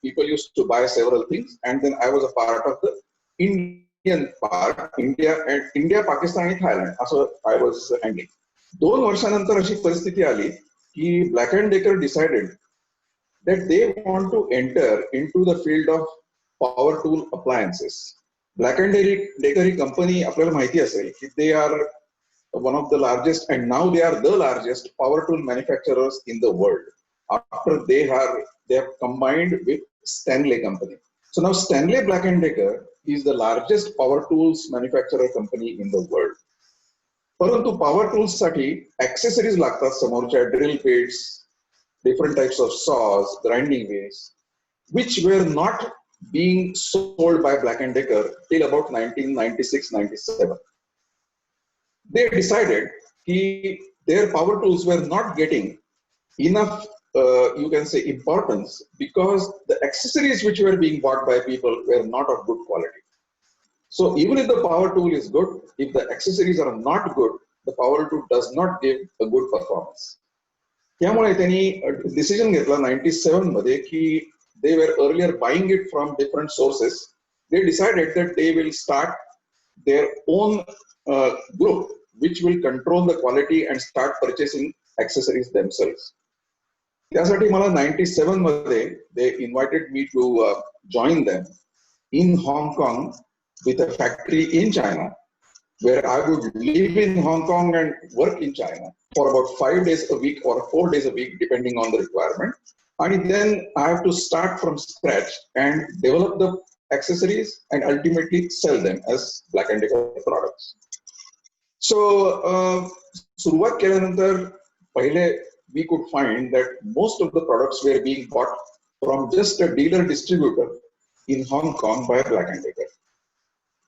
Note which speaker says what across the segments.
Speaker 1: people used to buy several things, and then I was a part of the Indian part, India, Pakistan and Thailand. Also I was handling. 2 वर्षानंतर अशी परिस्थिती आली की Black and Decker decided that they want to enter into the field of power tool appliances. Black and Decker company, आपल्याला माहिती असेल की they are one of the largest, and now they are the largest power tool manufacturers in the world. After they have combined with Stanley company. So now Stanley Black and Decker is the largest power tools manufacturer company in the world. परंतु power tools साठी accessories लागतात समोरच्या drill bits, different types of saws, grinding wheels, which were not being sold by Black and Decker till about 1996-97. They decided that their power tools were not getting enough, you can say, importance because the accessories which were being bought by people were not of good quality. So even if the power tool is good, if the accessories are not good, the power tool does not give a good performance. त्यामुळे त्यांनी decision घेतला 97 मध्ये की they were earlier buying it from different sources. They decided that they will start their own group which will control the quality and start purchasing accessories themselves. त्यासाठी मला 97 मध्ये they invited me to join them in Hong Kong with a factory in China, where I would live in Hong Kong and work in China for about 5 days a week or 4 days a week, depending on the requirement. And then I have to start from scratch and develop the accessories and ultimately sell them as Black and Decker products. So, सुरुवात केल्यानंतर पहिले we could find that most of the products were being bought from just a dealer distributor in Hong Kong by Black and Decker.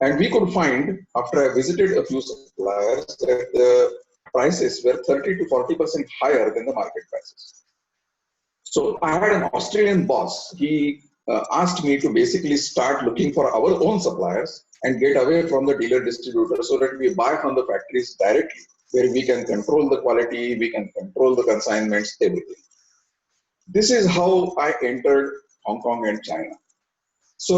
Speaker 1: And we could find, after I visited a few suppliers, that the prices were 30 to 40% higher than the market prices. So I had an Australian boss. He asked me to basically start looking for our own suppliers and get away from the dealer distributor so that we buy from the factories directly, where we can control the quality, we can control the consignments, everything. This is how I entered Hong Kong and China. So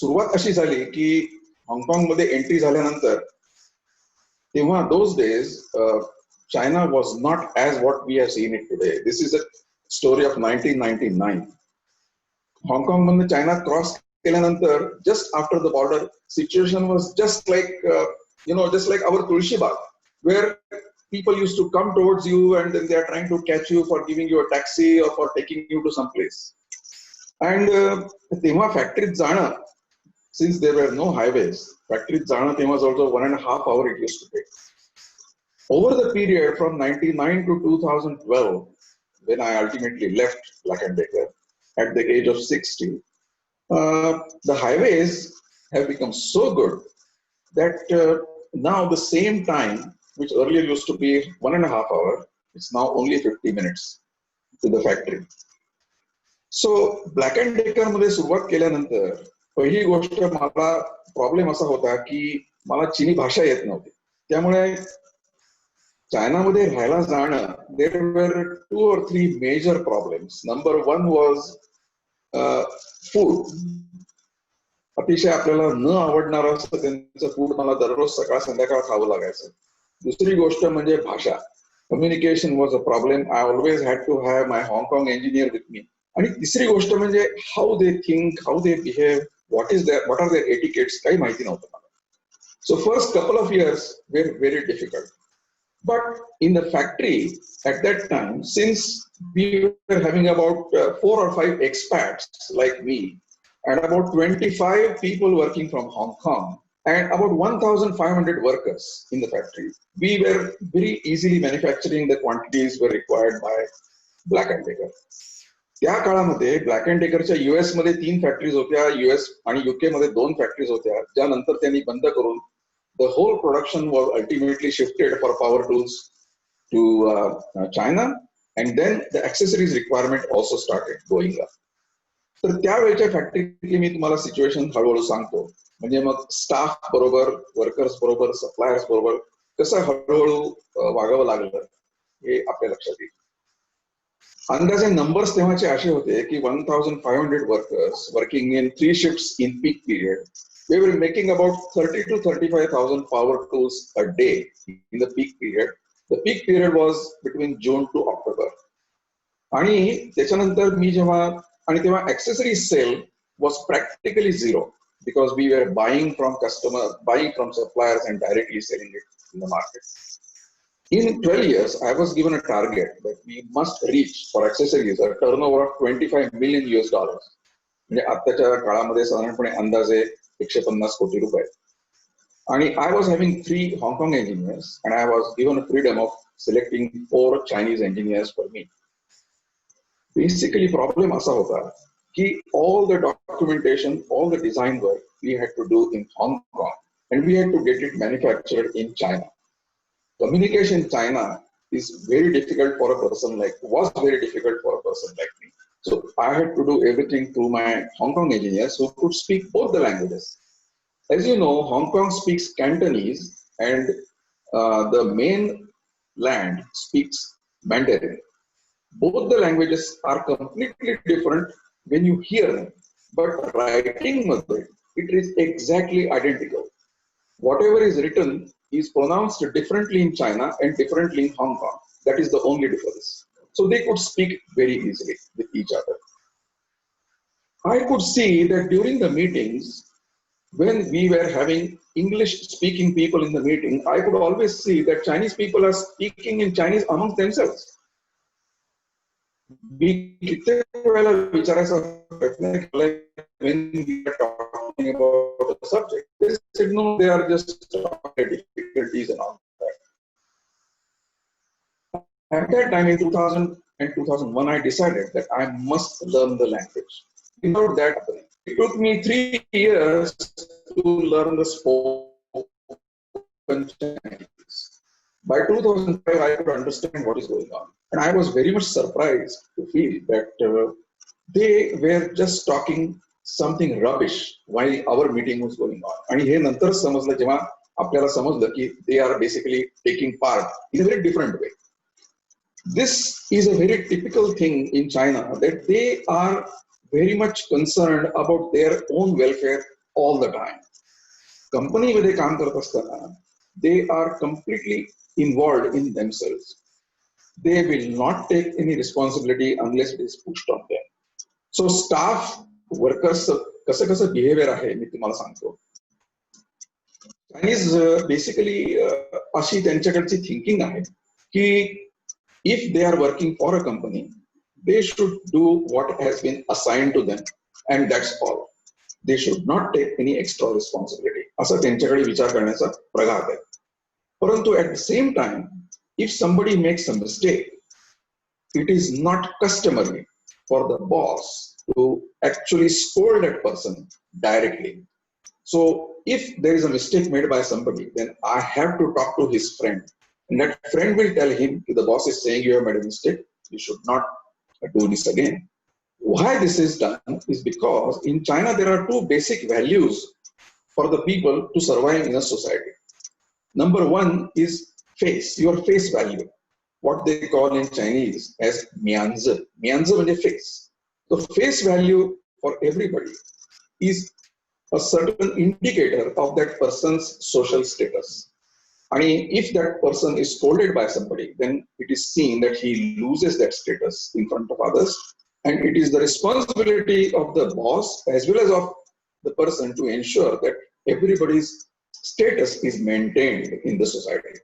Speaker 1: सुरुवात अशी झाली की हाँगकाँग मध्ये entry झाल्यानंतर तेव्हा those days China was not as what we have seen it today. This is a story of 1999. Hong Kong मध्ये China cross केल्यानंतर just after the border, situation was just like just like our Tulsi Bagh, where people used to come towards you and then they are trying to catch you for giving you a taxi or for taking you to some place. And तेव्हा factories जाणं, since there were no highways, factories जाणं तेव्हा also 1.5 hours it used to take. Over the period from 99 to 2012, when I ultimately left Black and Decker at the age of 60, the highways have become so good that now the same time, which earlier used to be 1.5 hours, it's now only 50 minutes to the factory. So Black and Decker मध्ये सुरुवात केल्यानंतर पहिली गोष्ट मला problem असा होता की मला चीनी भाषा येत नव्हती. त्यामुळे चायनामध्ये राहायला जाणं, there were 2 or 3 major problems. Number 1 was food. अतिशय आपल्याला न आवडणारं असं त्यांचं फूड मला दररोज सकाळ संध्याकाळ खावं लागायचं. दुसरी गोष्ट म्हणजे भाषा. Communication was a problem. I always had to have my हाँगकाँग इंजिनियर विथ मी. आणि तिसरी गोष्ट म्हणजे how they think, how they behave, what are their etiquettes, काही माहिती नव्हतं मला. So first couple of years were very difficult. But in the factory at that time, since we were having about 4 or 5 expats like me, and about 25 people working from Hong Kong, and about 1,500 workers in the factory, we were very easily manufacturing the quantities were required by Black and Decker. त्या काळामध्ये black and डेकरच्या US मध्ये 3 factories होत्या, US आणि UK मध्ये 2 factories होत्या, ज्यानंतर त्यांनी बंद करून the whole production was ultimately shifted for power tools to China, and then the accessories requirement also started going up. तर त्यावेळच्या फॅक्टरीतली मी तुम्हाला सिच्युएशन हळूहळू सांगतो. म्हणजे मग स्टाफ बरोबर, वर्कर्स बरोबर, सप्लायर्स बरोबर कसं हळूहळू वागावं लागलं हे आपल्या लक्षात येईल. अंदाजे नंबर्स तेव्हाचे असे होते की 1500 workers working in 3 shifts in peak period. They were making about 30 to 35,000 power tools a day in the peak period. The peak period was between June to October. आणि त्याच्यानंतर मी जेव्हा आणि तेव्हा accessory sale was practically zero because we were buying from customers, buying from suppliers and directly selling it in the market. In 12 years, I was given a target that we must reach for accessories a turnover of 25 million US dollars. म्हणजे आताच्या काळामध्ये साधारणपणे अंदाजे 150 कोटी रुपये. आणि I was having 3 Hong Kong engineers and I was given a freedom of selecting 4 Chinese engineers for me. Basically, problem असा होता की all the documentation, all the design work we had to do in Hong Kong and we had to get it manufactured in China. Communication in China is very difficult for a person was very difficult for a person like me. So I had to do everything through my Hong Kong engineers who could speak both the languages. As you know, Hong Kong speaks Cantonese and the main land speaks Mandarin. Both the languages are completely different when you hear them, but writing method, it is exactly identical. Whatever is written is pronounced differently in China and differently in Hong Kong. That is the only difference. So they could speak very easily with each other. I could see that during the meetings, when we were having English speaking people in the meeting, I could always see that Chinese people are speaking in Chinese amongst themselves. When we were talking about the subject, they said no, they are just talking difficulties and all that. At that time in 2000 and 2001, I decided that I must learn the language. Without that, it took me 3 years to learn the spoken Chinese. By 2005, I could understand what is going on. And I was very much surprised to feel that they were just talking something rubbish while our meeting was going on. And हे नंतर समजलं जेव्हा आपल्याला समजलं की they are basically taking part in a very different way. This is a very typical thing in China that they are very much concerned about their own welfare all the time. Company मध्ये काम करत असताना they are completely involved in themselves. They will not take any responsibility unless it is pushed on them. So staff workers कसं behavior आहे मी तुम्हाला सांगतो. Chinese basically अशी त्यांच्याकडची thinking आहे की if they are working for a company, they should do what has been assigned to them and that's all. They should not take any extra responsibility. असा त्यांच्याकडे विचार करण्याचा प्रघात आहे. परंतु at the same time, if somebody makes a mistake, it is not customary for the boss to actually scold that person directly. So if there is a mistake made by somebody, then I have to talk to his friend. And that friend will tell him, if the boss is saying you have made a mistake, you should not do this again. Why this is done is because in China there are 2 basic values for the people to survive in a society. Number 1 is face, your face value. What they call in Chinese as mianzi. Mianzi means face. The face value for everybody is a certain indicator of that person's social status. And if that person is scolded by somebody, then it is seen that he loses that status in front of others. And it is the responsibility of the boss as well as of the person to ensure that everybody's status is maintained in the society.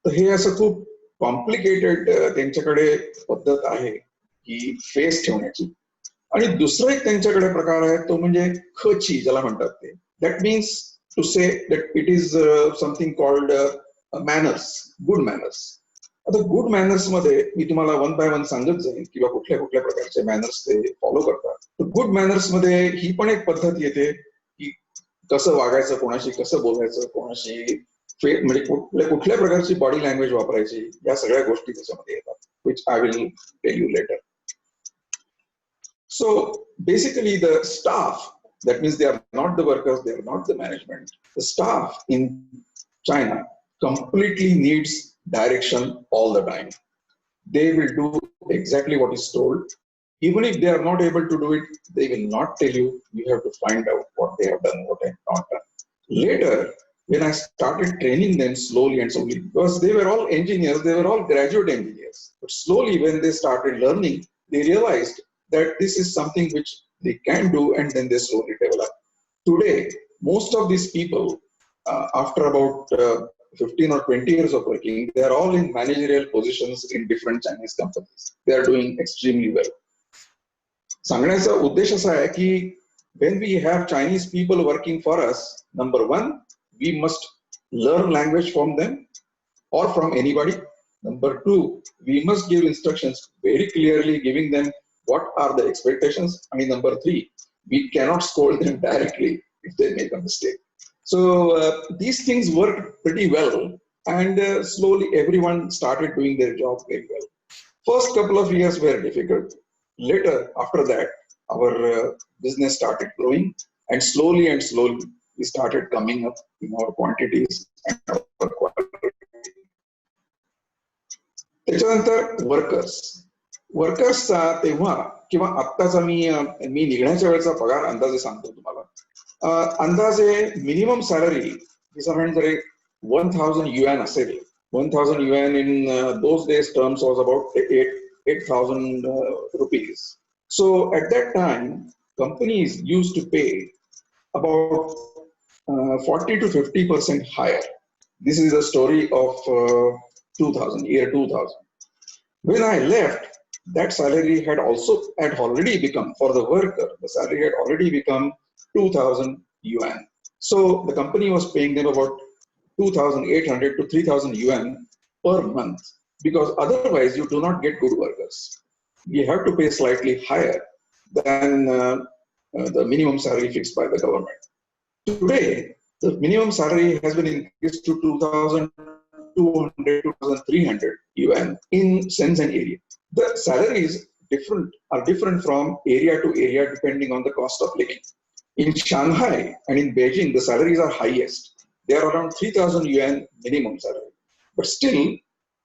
Speaker 1: तर हे असं खूप complicated त्यांच्याकडे पद्धत आहे की face ठेवण्याची. आणि दुसरा एक त्यांच्याकडे प्रकार आहे तो म्हणजे खची ज्याला म्हणतात ते. That means to say that it is something called manners, good manners. आता गुड मॅनर्स मध्ये मी तुम्हाला 1 by 1 सांगत जाईल किंवा कुठल्या कुठल्या प्रकारचे मॅनर्स ते फॉलो करतात. तर गुड मॅनर्स मध्ये ही पण एक पद्धत येते की कसं वागायचं, कोणाशी कसं बोलायचं, कोणाशी म्हणजे कुठल्या प्रकारची बॉडी लँग्वेज वापरायची, या सगळ्या गोष्टी त्याच्यामध्ये येतात, which I will tell you later. So basically the staff, that means they are not the workers, they are not the management. The staff in China completely needs direction all the time. They will do exactly what is told. Even if they are not able to do it, they will not tell you. You have to find out what they have done, what they have not done. Later, when I started training them slowly and slowly, because they were all engineers, they were all graduate engineers. But slowly, when they started learning, they realized that this is something which they can do, and then they slowly develop. Today, most of these people, after about 15 or 20 years of working, they are all in managerial positions in different Chinese companies. They are doing extremely well. सांगण्याचा उद्देश असा आहे की when we have Chinese people working for us, number one, we must learn language from them or from anybody. Number two, we must give instructions very clearly, giving them what are the expectations. I mean, number three, we cannot scold them directly if they make a mistake. So these things worked pretty well, and slowly everyone started doing their job very well. First couple of years were difficult. Later, after that, our business started growing, and slowly we started coming up in our quantities and our quality. त्याच्यानंतर वर्कर्सचा तेव्हा किंवा आत्ताचा मी निघण्याच्या वेळेचा पगार अंदाजे सांगतो तुम्हाला. अंदाजे मिनिमम सॅलरी साधारण जरी 1000 yuan असेल. 1000 yuan in those days terms was about 8,000 rupees. So at that time, companies used to pay about 40 to 50% higher. This is the story of year 2000. When I left, that salary had already become, for the worker, the salary had already become 2,000 yuan. So the company was paying them about 2,800 to 3,000 yuan per month, because otherwise you do not get good workers. You have to pay slightly higher than the minimum salary fixed by the government. Today, the minimum salary has been increased to 2,200 to 2,300 yuan in Shenzhen area. The salaries are different from area to area depending on the cost of living. In Shanghai and in Beijing, the salaries are highest. They are around 3,000 yuan minimum salary. But still,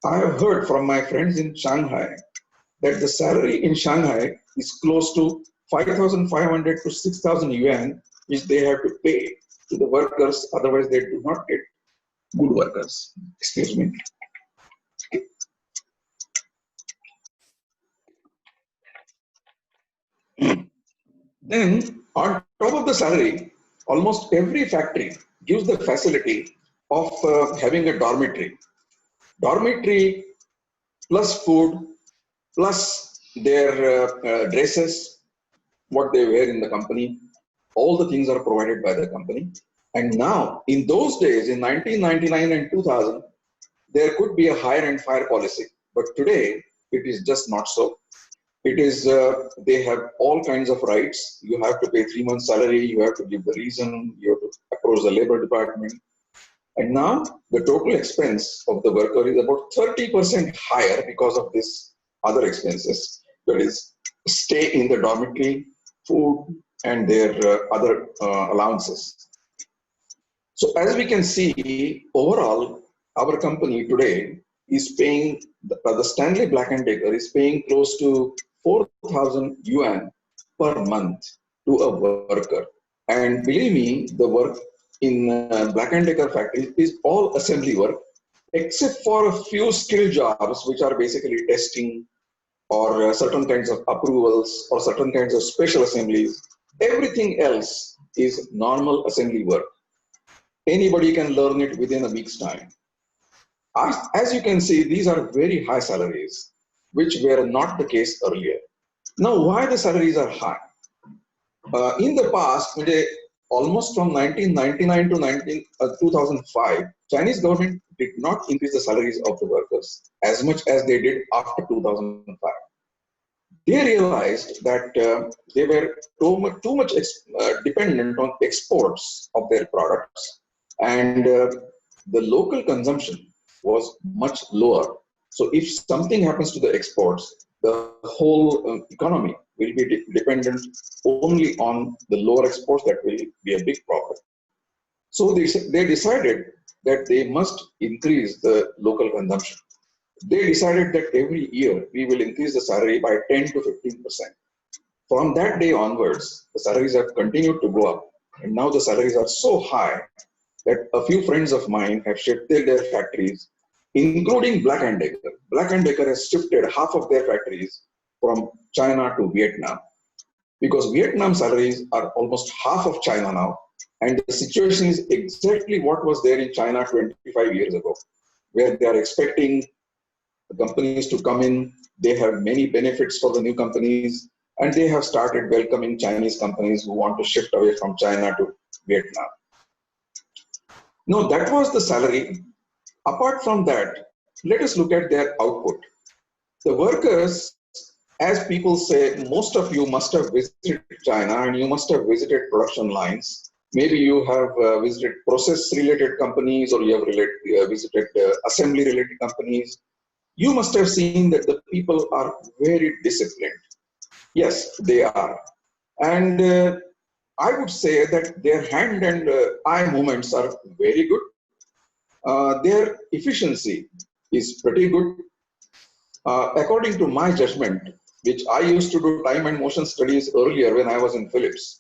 Speaker 1: I have heard from my friends in Shanghai that the salary in Shanghai is close to 5,500 to 6,000 yuan, which they have to pay to the workers. Otherwise, they do not get good workers. Excuse me. Then, on top of the salary, almost every factory gives the facility of having a dormitory. Dormitory plus food, plus their dresses, what they wear in the company, all the things are provided by the company. And now, in those days, in 1999 and 2000, there could be a hire and fire policy. But today, it is just not so. It is, they have all kinds of rights. You have to pay 3 months salary, you have to give the reason, you have to approach the labor department. And now, the total expense of the worker is about 30% higher because of this other expenses. That is, stay in the dormitory, food, and their other allowances. So as we can see, overall, our company today is paying, the Stanley Black & Decker is paying close to 4,000 yuan per month to a worker. And believe me, the work in Black & Decker factory is all assembly work, except for a few skill jobs, which are basically testing or certain kinds of approvals or certain kinds of special assemblies. Everything else is normal assembly work. Anybody can learn it within a week's time. As you can see, these are very high salaries, which were not the case earlier. Now, why the salaries are high? In the past, almost from 1999 to 2005, Chinese government did not increase the salaries of the workers as much as they did after 2005. They realized that they were too much dependent on exports of their products, and the local consumption was much lower. So if something happens to the exports, the whole economy will be dependent only on the lower exports. That will be a big problem. So they decided that they must increase the local consumption. they decided that every year we will increase the salary by 10 to 15%. From that day onwards, the salaries have continued to go up. And now the salaries are so high that a few friends of mine have shifted their factories, including Black & Decker. Black & Decker has shifted half of their factories from China to Vietnam, because Vietnam salaries are almost half of China now. And the situation is exactly what was there in China 25 years ago, where they are expecting the companies to come in. They have many benefits for the new companies, and they have started welcoming Chinese companies who want to shift away from China to Vietnam. No, that was the salary. Apart from that, let us look at their output. The workers, as people say, most of you must have visited China and you must have visited production lines. Maybe you have visited process-related companies, or you have visited assembly-related companies. You must have seen that the people are very disciplined. Yes, they are. And I would say that their hand and eye movements are very good. Their efficiency is pretty good. According to my judgment, which I used to do time and motion studies earlier when I was in Philips,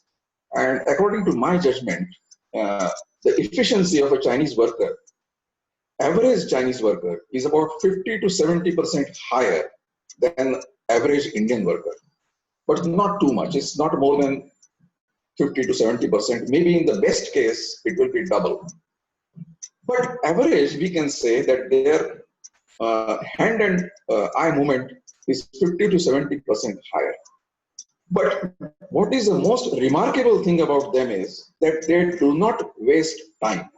Speaker 1: and according to my judgment, the efficiency of a Chinese worker, average Chinese worker, is about 50 to 70% higher than average Indian worker. But not too much. It's not more than 50 to 70%. Maybe in the best case, it will be double. But average, we can say that their hand and eye movement is 50 to 70% higher. But what is the most remarkable thing about them is that they do not waste time.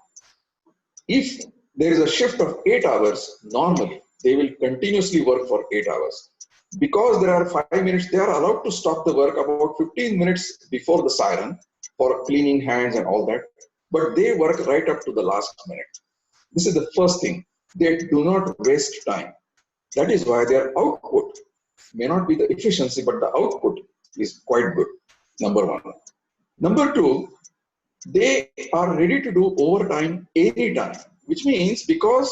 Speaker 1: If there is a shift of 8 hours, normally they will continuously work for 8 hours. Because there are 5 minutes, they are allowed to stop the work about 15 minutes before the siren for cleaning hands and all that. But they work right up to the last minute. This is the first thing. They do not waste time. That is why their output may not be the efficiency, but the output is quite good. Number one. Number two, they are ready to do overtime anytime, which means because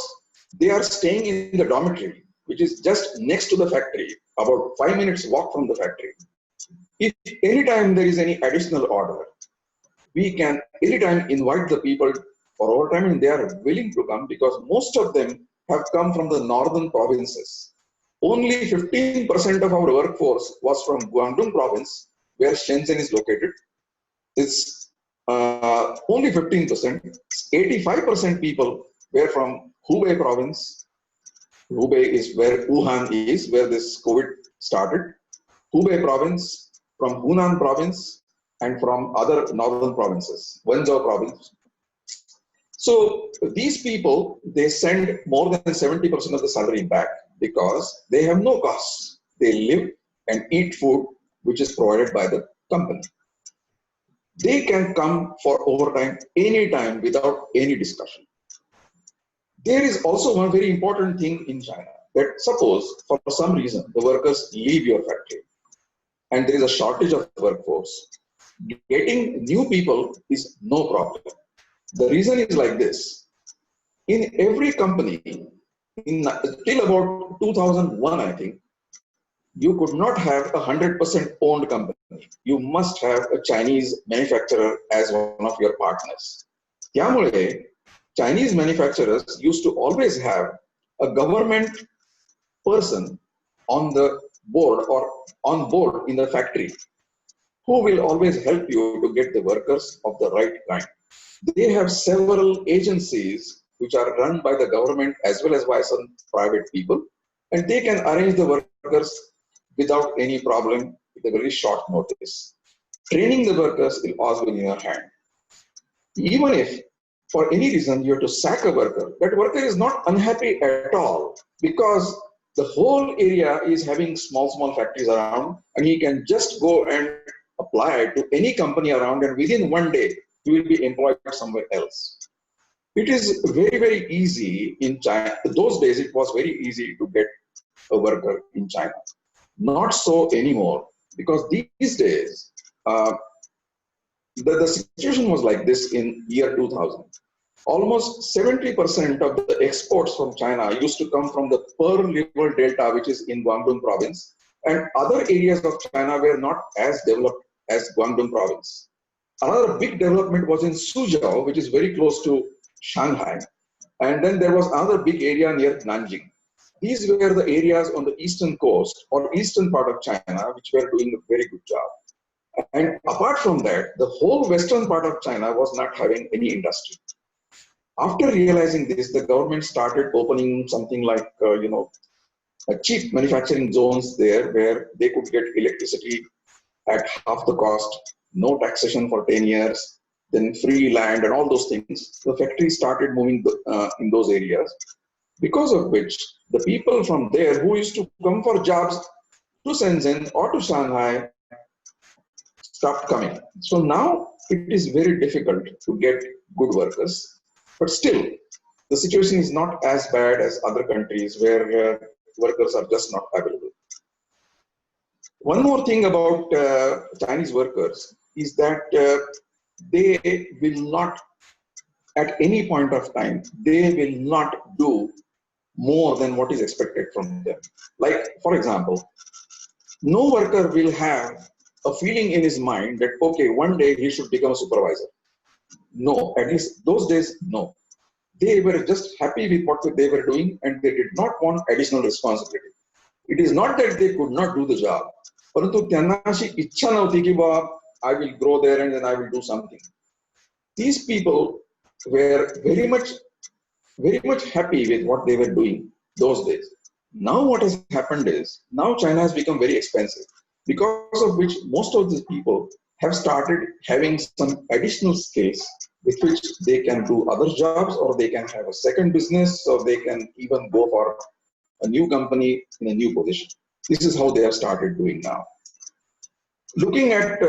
Speaker 1: they are staying in the dormitory, which is just next to the factory, about 5 minutes walk from the factory. If anytime there is any additional order, we can anytime invite the people for overtime, and they are willing to come because most of them have come from the northern provinces. Only 15% of our workforce was from Guangdong province, where Shenzhen is located. It's only 15%. 85% people were from Hubei province. Hubei is where Wuhan is, where this COVID started. Hubei province, from Hunan province, and from other northern provinces, Wenzhou province. So these people, they send more than 70% of the salary back because they have no costs. They live and eat food which is provided by the company. They can come for overtime anytime without any discussion. There is also one very important thing in China, that suppose for some reason the workers leave your factory and there is a shortage of workforce, getting new people is no problem. The reason is like this. In every company, till about 2001, I think, you could not have a 100% owned company. You must have a Chinese manufacturer as one of your partners. त्यामुळे, Chinese manufacturers used to always have a government person on the board or on board in the factory who will always help you to get the workers of the right kind. They have several agencies which are run by the government as well as by some private people, and they can arrange the workers without any problem with a very short notice. Training the workers will also be in your hand. Even if for any reason you have to sack a worker, that worker is not unhappy at all because the whole area is having small factories around, and he can just go and apply to any company around, and within one day he will be employed somewhere else. It is very easy in China. Those days it was very easy to get a worker in China. Not so anymore, because these days the situation was like this in year 2000. almost 70% of the exports from China used to come from the Pearl River Delta, which is in Guangdong province, and other areas of China were not as developed as Guangdong province. Another big development was in Suzhou, which is very close to Shanghai. And then there was another big area near Nanjing. These were the areas on the eastern coast or eastern part of China, which were doing a very good job. And apart from that, the whole western part of China was not having any industry. After realizing this, the government started opening something like, cheap manufacturing zones there where they could get electricity at half the cost, no taxation for 10 years, then free land and all those things. The factories started moving in those areas, because of which the people from there who used to come for jobs to Shenzhen or to Shanghai stopped coming. So now it is very difficult to get good workers, but still the situation is not as bad as other countries where workers are just not available. One more thing about Chinese workers is that they will not, at any point of time, they will not do more than what is expected from them. Like, for example, no worker will have a feeling in his mind that, okay, one day he should become a supervisor. No, at least those days, no. They were just happy with what they were doing and they did not want additional responsibility. It is not that they could not do the job, परंतु त्यांना अशी इच्छा नव्हती की बा I will grow there and then I will do something. These people were very much happy with what they were doing those days. Now what has happened is, now China has become very expensive, because of which most of these people have started having some additional skills with which they can do other jobs, or they can have a second business, or they can even go for a new company in a new position. This is how they have started doing now. Looking at,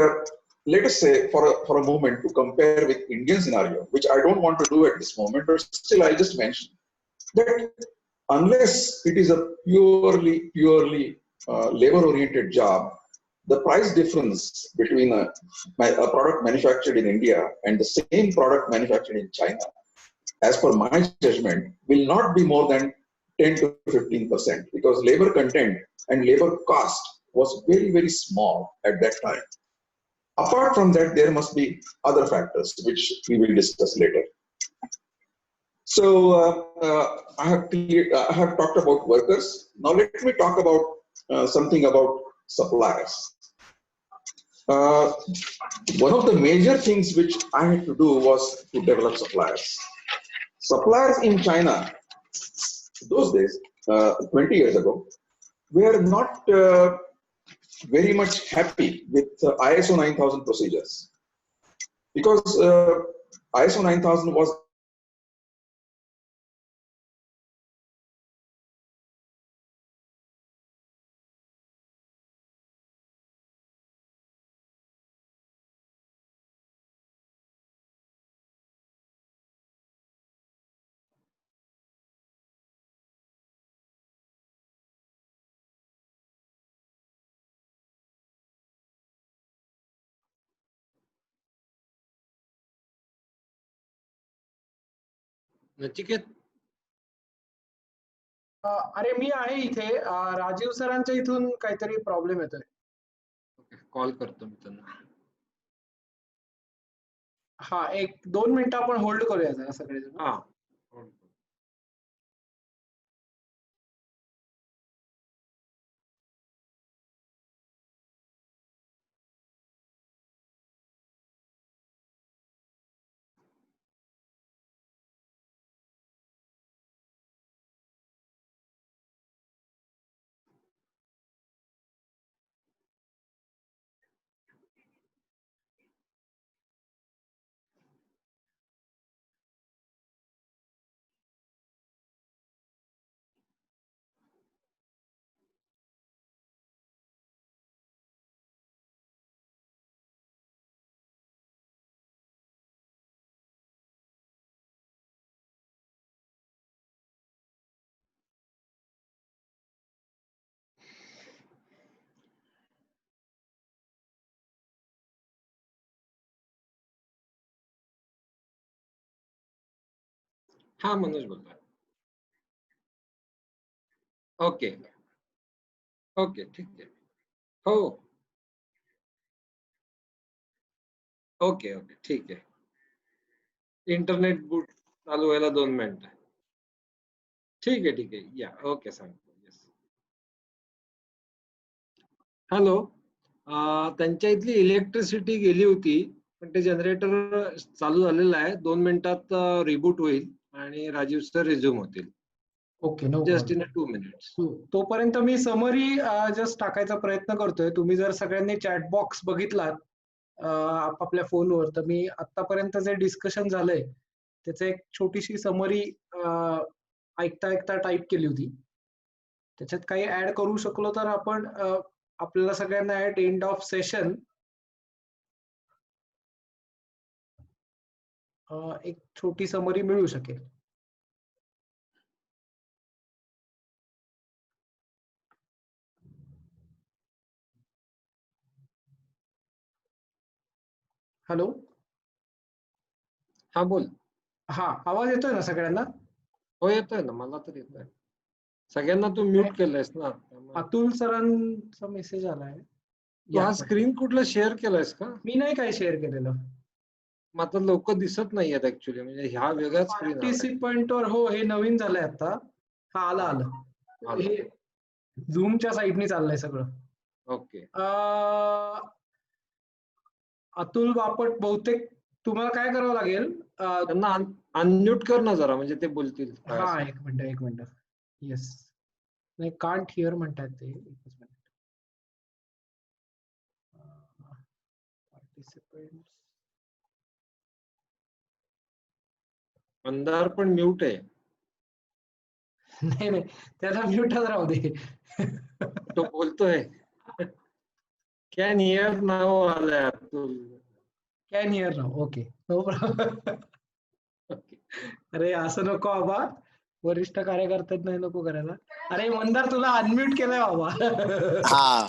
Speaker 1: let us say for a moment, to compare with Indian scenario, which I don't want to do at this moment, but still I just mention that unless it is a purely labor-oriented job, the price difference between a product manufactured in India and the same product manufactured in China, as per my judgment, will not be more than 10 to 15%, because labor content and labor cost was very small at that time. Apart from that, there must be other factors which we will discuss later. So I have talked about workers. Now let me talk about something about suppliers. One of the major things which I had to do was to develop suppliers. Suppliers in China, those days, 20 years ago, were not very much happy with ISO 9000 procedures, because ISO 9000 was
Speaker 2: Nachiket,
Speaker 3: अरे मी आहे इथे. राजीव सरांच्या इथून काहीतरी problem येतोय.
Speaker 2: Call करतो मी त्यांना.
Speaker 3: हा, 1-2 मिनिटं आपण होल्ड करूया जरा सगळेजण.
Speaker 2: हा, हा मनोज बोलतोय. ओके ओके ठीक आहे. हो ओके ओके ठीक आहे. इंटरनेट बूट चालू व्हायला 2 मिनिटं. ठीक आहे या ओके सांगतो. येस. हॅलो. त्यांच्या इथली इलेक्ट्रिसिटी गेली होती पण ते जनरेटर चालू झालेलं आहे. 2 मिनिटात रिबूट होईल आणि राजीव सर रिझ्यूम होतील.
Speaker 3: Okay, know
Speaker 2: just in
Speaker 3: problem.
Speaker 2: 2 minutes.
Speaker 3: तोपर्यंत मी समरी जस्ट टाकायचा प्रयत्न करतोय. तुम्ही जर सगळ्यांनी चॅट बॉक्स बघितलात आपापल्या फोनवर, तर मी आतापर्यंत जे डिस्कशन झालंय त्याचं एक छोटीशी समरी ऐकता ऐकता टाईप केली होती. त्याच्यात काही ऍड करू शकलो तर आपण आपल्याला सगळ्यांना ऍट एंड ऑफ सेशन एक छोटी समरी मिळू शकेल. हॅलो.
Speaker 2: हा बोल.
Speaker 3: हा, आवाज येतोय ना सगळ्यांना?
Speaker 2: हो येतोय ना, मला तर येतोय. सगळ्यांना तू म्यूट केलंयस ना.
Speaker 3: अतुल सरांचा मेसेज आलाय.
Speaker 2: तू हा स्क्रीन कुठला शेअर केलायस का?
Speaker 3: मी नाही काय शेअर केलेलं.
Speaker 2: मग आता लोक दिसत नाहीयेत ऍक्च्युली, म्हणजे ह्या वेगळ्याच स्क्रीन आलाय.
Speaker 3: पार्टिसिपंट वर हो, हे नवीन झालंय आता. हा आलं. हे झूमच्या साईडनी चाललंय सगळं.
Speaker 2: ओके.
Speaker 3: अतुल बापट, बहुतेक तुम्हाला काय करावं लागेल,
Speaker 2: त्यांना अनम्यूट कर ना जरा, म्हणजे ते बोलतील.
Speaker 3: हा एक मिनिट. येस, नाही कांट हिअर म्हणतात ते. एकच मिनिट. पार्टिसिपंट
Speaker 2: मंदार पण म्यूट आहे.
Speaker 3: नाही त्याला म्यूटच राहू दे.
Speaker 2: तो बोलतोय. कॅन हिअर नाव आलाय Atul.
Speaker 3: Can hear now, okay, no problem. अरे असं नको बाबा, वरिष्ठ कार्यकर्त्यात नाही नको करायला. अरे मंदार, तुला अनम्यूट केलंय बाबा.
Speaker 4: हा,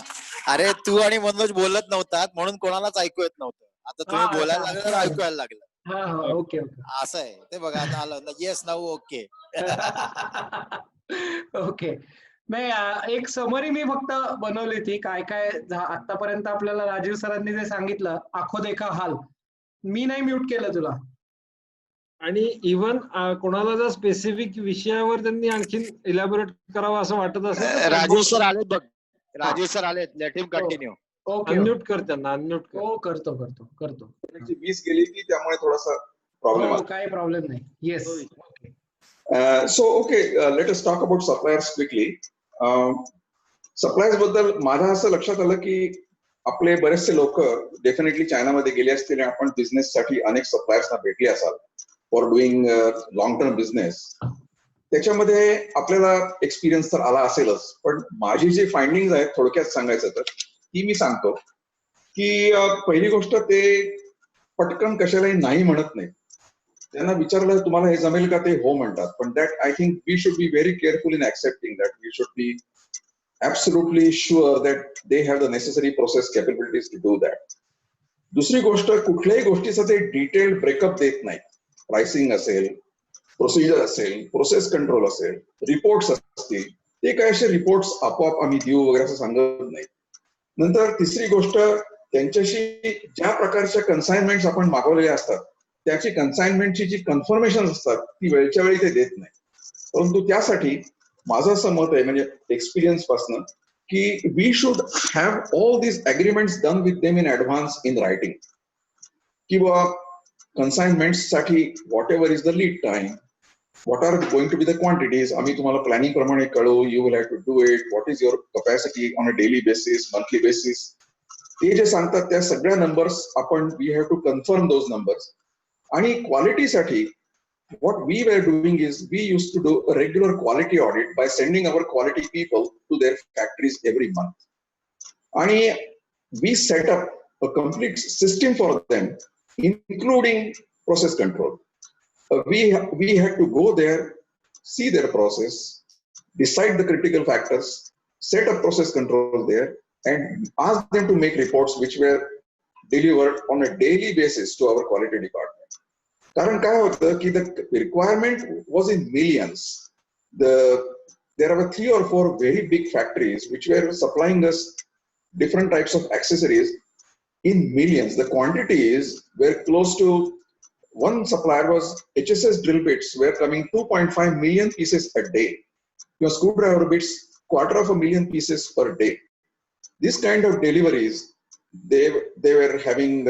Speaker 4: अरे तू आणि मनोज बोलत नव्हतात म्हणून कोणालाच ऐकू येत नव्हतं. आता तुम्ही बोलायला लागलं तर ऐकू यायला लागलं.
Speaker 3: हा ओके.
Speaker 4: असं आहे ते. बघा आता आलं. येस नाऊ ओके.
Speaker 3: ओके. नाही, एक समरी मी फक्त बनवली होती, काय काय आतापर्यंत आपल्याला राजीव सरांनी जे सांगितलं, आखो देखा हाल. मी नाही म्यूट केलं तुला.
Speaker 2: आणि इव्हन कोणाला जर स्पेसिफिक विषयावर त्यांनी आणखीन इलॅबोरेट करावं असं वाटत असेल,
Speaker 4: राजीव सर आलेत बघ. राजीव सर आलेत. Let him continue.
Speaker 3: Okay,
Speaker 2: unmute कर त्यांना, अनम्यूट कर.
Speaker 3: हो करतो.
Speaker 1: 20 गेली ती, त्यामुळे थोडासा प्रॉब्लेम
Speaker 3: हो,
Speaker 1: आहे.
Speaker 3: काही प्रॉब्लेम नाही. Yes.
Speaker 1: So okay, let us talk about suppliers quickly. Suppliers बद्दल माझ्या असं लक्षात आलं की आपले बरेचसे लोक डेफिनेटली चायनामध्ये गेले असतील आणि आपण बिझनेस साठी अनेक सप्लायर्सना भेटले असाल for doing long term business. त्याच्यामध्ये आपल्याला एक्सपिरियन्स तर आला असेलच, पण माझी जी फाइंडिंग आहेत थोडक्यात सांगायचं तर ती मी सांगतो की पहिली गोष्ट, ते पटकन कशालाही नाही म्हणत नाही. त्यांना विचारलं तुम्हाला हे जमेल का, ते हो म्हणतात. पण that I think we should be very careful in accepting that. We should be absolutely sure that they have the necessary process capabilities to do that. दुसरी गोष्ट, कुठल्याही गोष्टीचं ते डिटेल्ड ब्रेकअप देत नाही. प्राइसिंग असेल, प्रोसिजर असेल, प्रोसेस कंट्रोल असेल, रिपोर्ट्स असतील, ते काय असे रिपोर्ट्स आपोआप आम्ही देऊ वगैरे असं सांगत नाही. नंतर तिसरी गोष्ट, त्यांच्याशी ज्या प्रकारच्या कन्साइनमेंट्स आपण मागवलेल्या असतात त्याची कन्साइनमेंटची जी कन्फर्मेशन असतात ती वेळच्या वेळी ते देत नाही. परंतु त्यासाठी माझं असं मत आहे, म्हणजे एक्सपिरियन्स पासनं, की we should have all these agreements done with them in advance in writing. किंवा कन्साइनमेंट्स साठी whatever is the lead time, what are going to be the quantities, आम्ही तुम्हाला प्लॅनिंग प्रमाणे कळवू. You will have to do it. What is your capacity on a daily basis, monthly basis, ते जे सांगतात त्या सगळ्या नंबर्स आपण we have to confirm those numbers. आणि क्वालिटीसाठी what we were doing is we used to do a regular quality audit by sending our quality people to their factories every month. And we set up a complete system for them, including process control. We had to go there, see their process, decide the critical factors, set up process control there, and ask them to make reports which were delivered on a daily basis to our quality department. कारण काय होतं की the requirement was in millions. There were 3 or 4 very big factories which were supplying us different types of accessories in millions. The quantities were close to, one supplier was HSS drill bits were coming 2.5 million pieces a day. Your screwdriver bits, 250,000 pieces per day. This kind of deliveries, they were having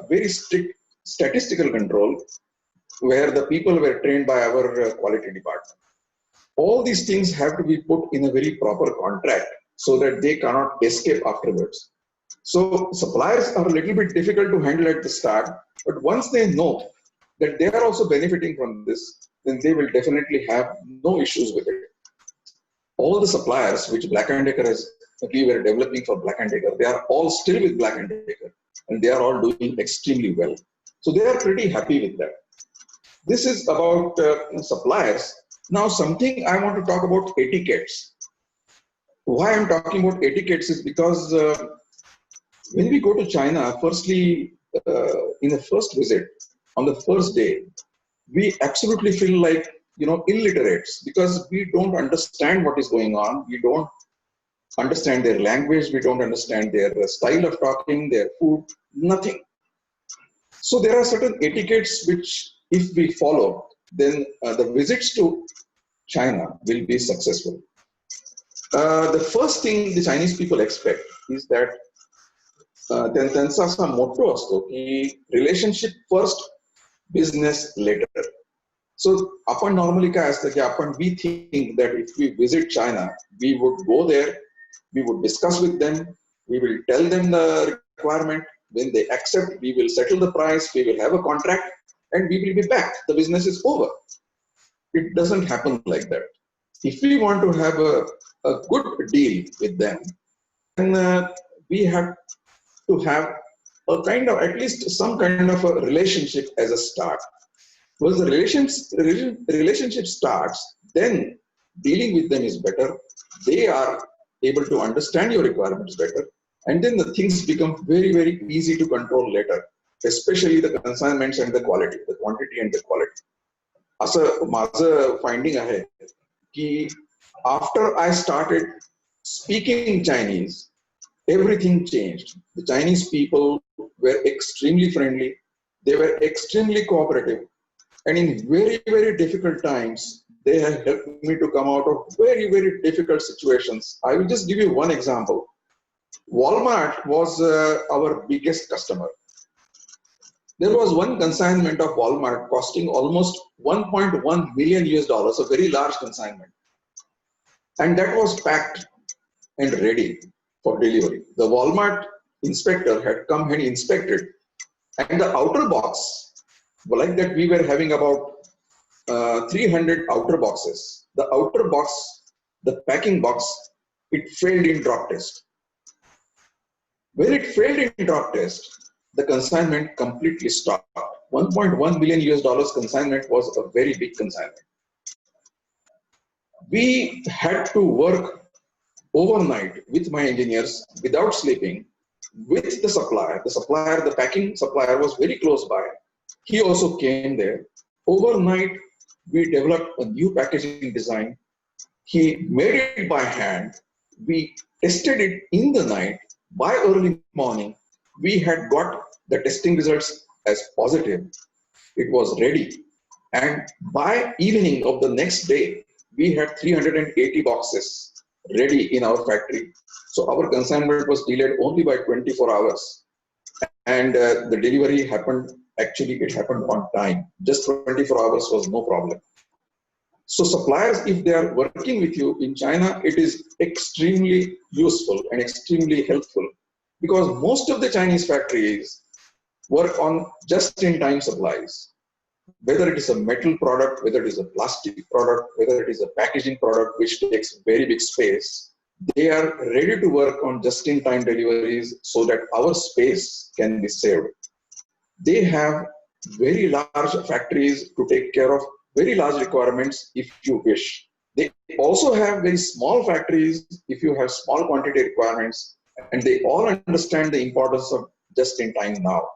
Speaker 1: very strict statistical control where the people were trained by our quality department. All these things have to be put in a very proper contract so that they cannot escape afterwards. So suppliers are a little bit difficult to handle at the start, but once they know that they are also benefiting from this, then they will definitely have no issues with it. All the suppliers which Black & Decker we were developing for Black & Decker, they are all still with Black & Decker, and they are all doing extremely well. So they are pretty happy with that. This is about suppliers. Now something I want to talk about etiquettes. Why I'm talking about etiquettes is because when we go to China, firstly, in the first visit, on the first day, we absolutely feel like, illiterates, because we don't understand what is going on. We don't understand their language. We don't understand their style of talking, their food, nothing. So there are certain etiquettes which, if we follow, then the visits to China will be successful. The first thing the Chinese people expect is that त्यांचा असा मोटो असतो की relationship first, business letter. सो आपण normally काय असतं की we think that if we visit China, we would go there, we would discuss with them, we will tell them the requirement. When they accept, we will settle the price, we will have a contract, and we will be back. The business is over. It doesn't happen like that. If we want to have a good deal with them, then we have to have a kind of, at least some kind of a relationship as a start. Once the relationship starts, then dealing with them is better. They are able to understand your requirements better, and then the things become very, very easy to control later, especially the consignments and the quality, the quantity and the quality. असं माझं finding आहे की after I started speaking Chinese, everything changed. The Chinese people were extremely friendly. They were extremely cooperative. And in very, very difficult times, they have helped me to come out of very, very difficult situations. I will just give you one example. Walmart was our biggest customer. There was one consignment of Walmart costing almost $1.1 million, a very large consignment. And that was packed and ready for delivery. The Walmart inspector had come and inspected, and the outer box, like that we were having about 300 outer boxes. The outer box, the packing box, it failed in drop test. When it failed in drop test, the consignment completely stopped. $1.1 million consignment was a very big consignment. We had to work overnight with my engineers without sleeping with the supplier. The packing supplier was very close by. He also came there. Overnight, we developed a new packaging design. He made it by hand. We tested it in the night. By early morning, we had got the testing results as positive. It was ready. And by evening of the next day, we had 380 boxes ready in our factory. So our consignment was delayed only by 24 hours. And the delivery happened, actually it happened on time. Just 24 hours was no problem. So suppliers, if they are working with you in China, it is extremely useful and extremely helpful, because most of the Chinese factories work on just-in-time supplies. Whether it is a metal product, whether it is a plastic product, whether it is a packaging product which takes very big space, they are ready to work on just-in-time deliveries so that our space can be saved. They have very large factories to take care of very large requirements if you wish. They also have very small factories if you have small quantity requirements, and they all understand the importance of just-in-time now.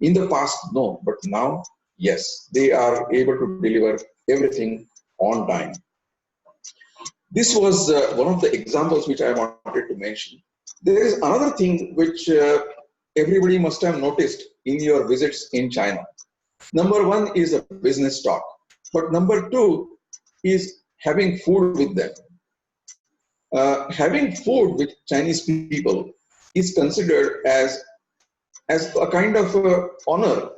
Speaker 1: In the past, no, but now yes, they are able to deliver everything on time. This was one of the examples which I wanted to mention. There is another thing which everybody must have noticed in your visits in China. Number one is a business talk, but number two is having food with them. Having food with Chinese people is considered as a kind of honor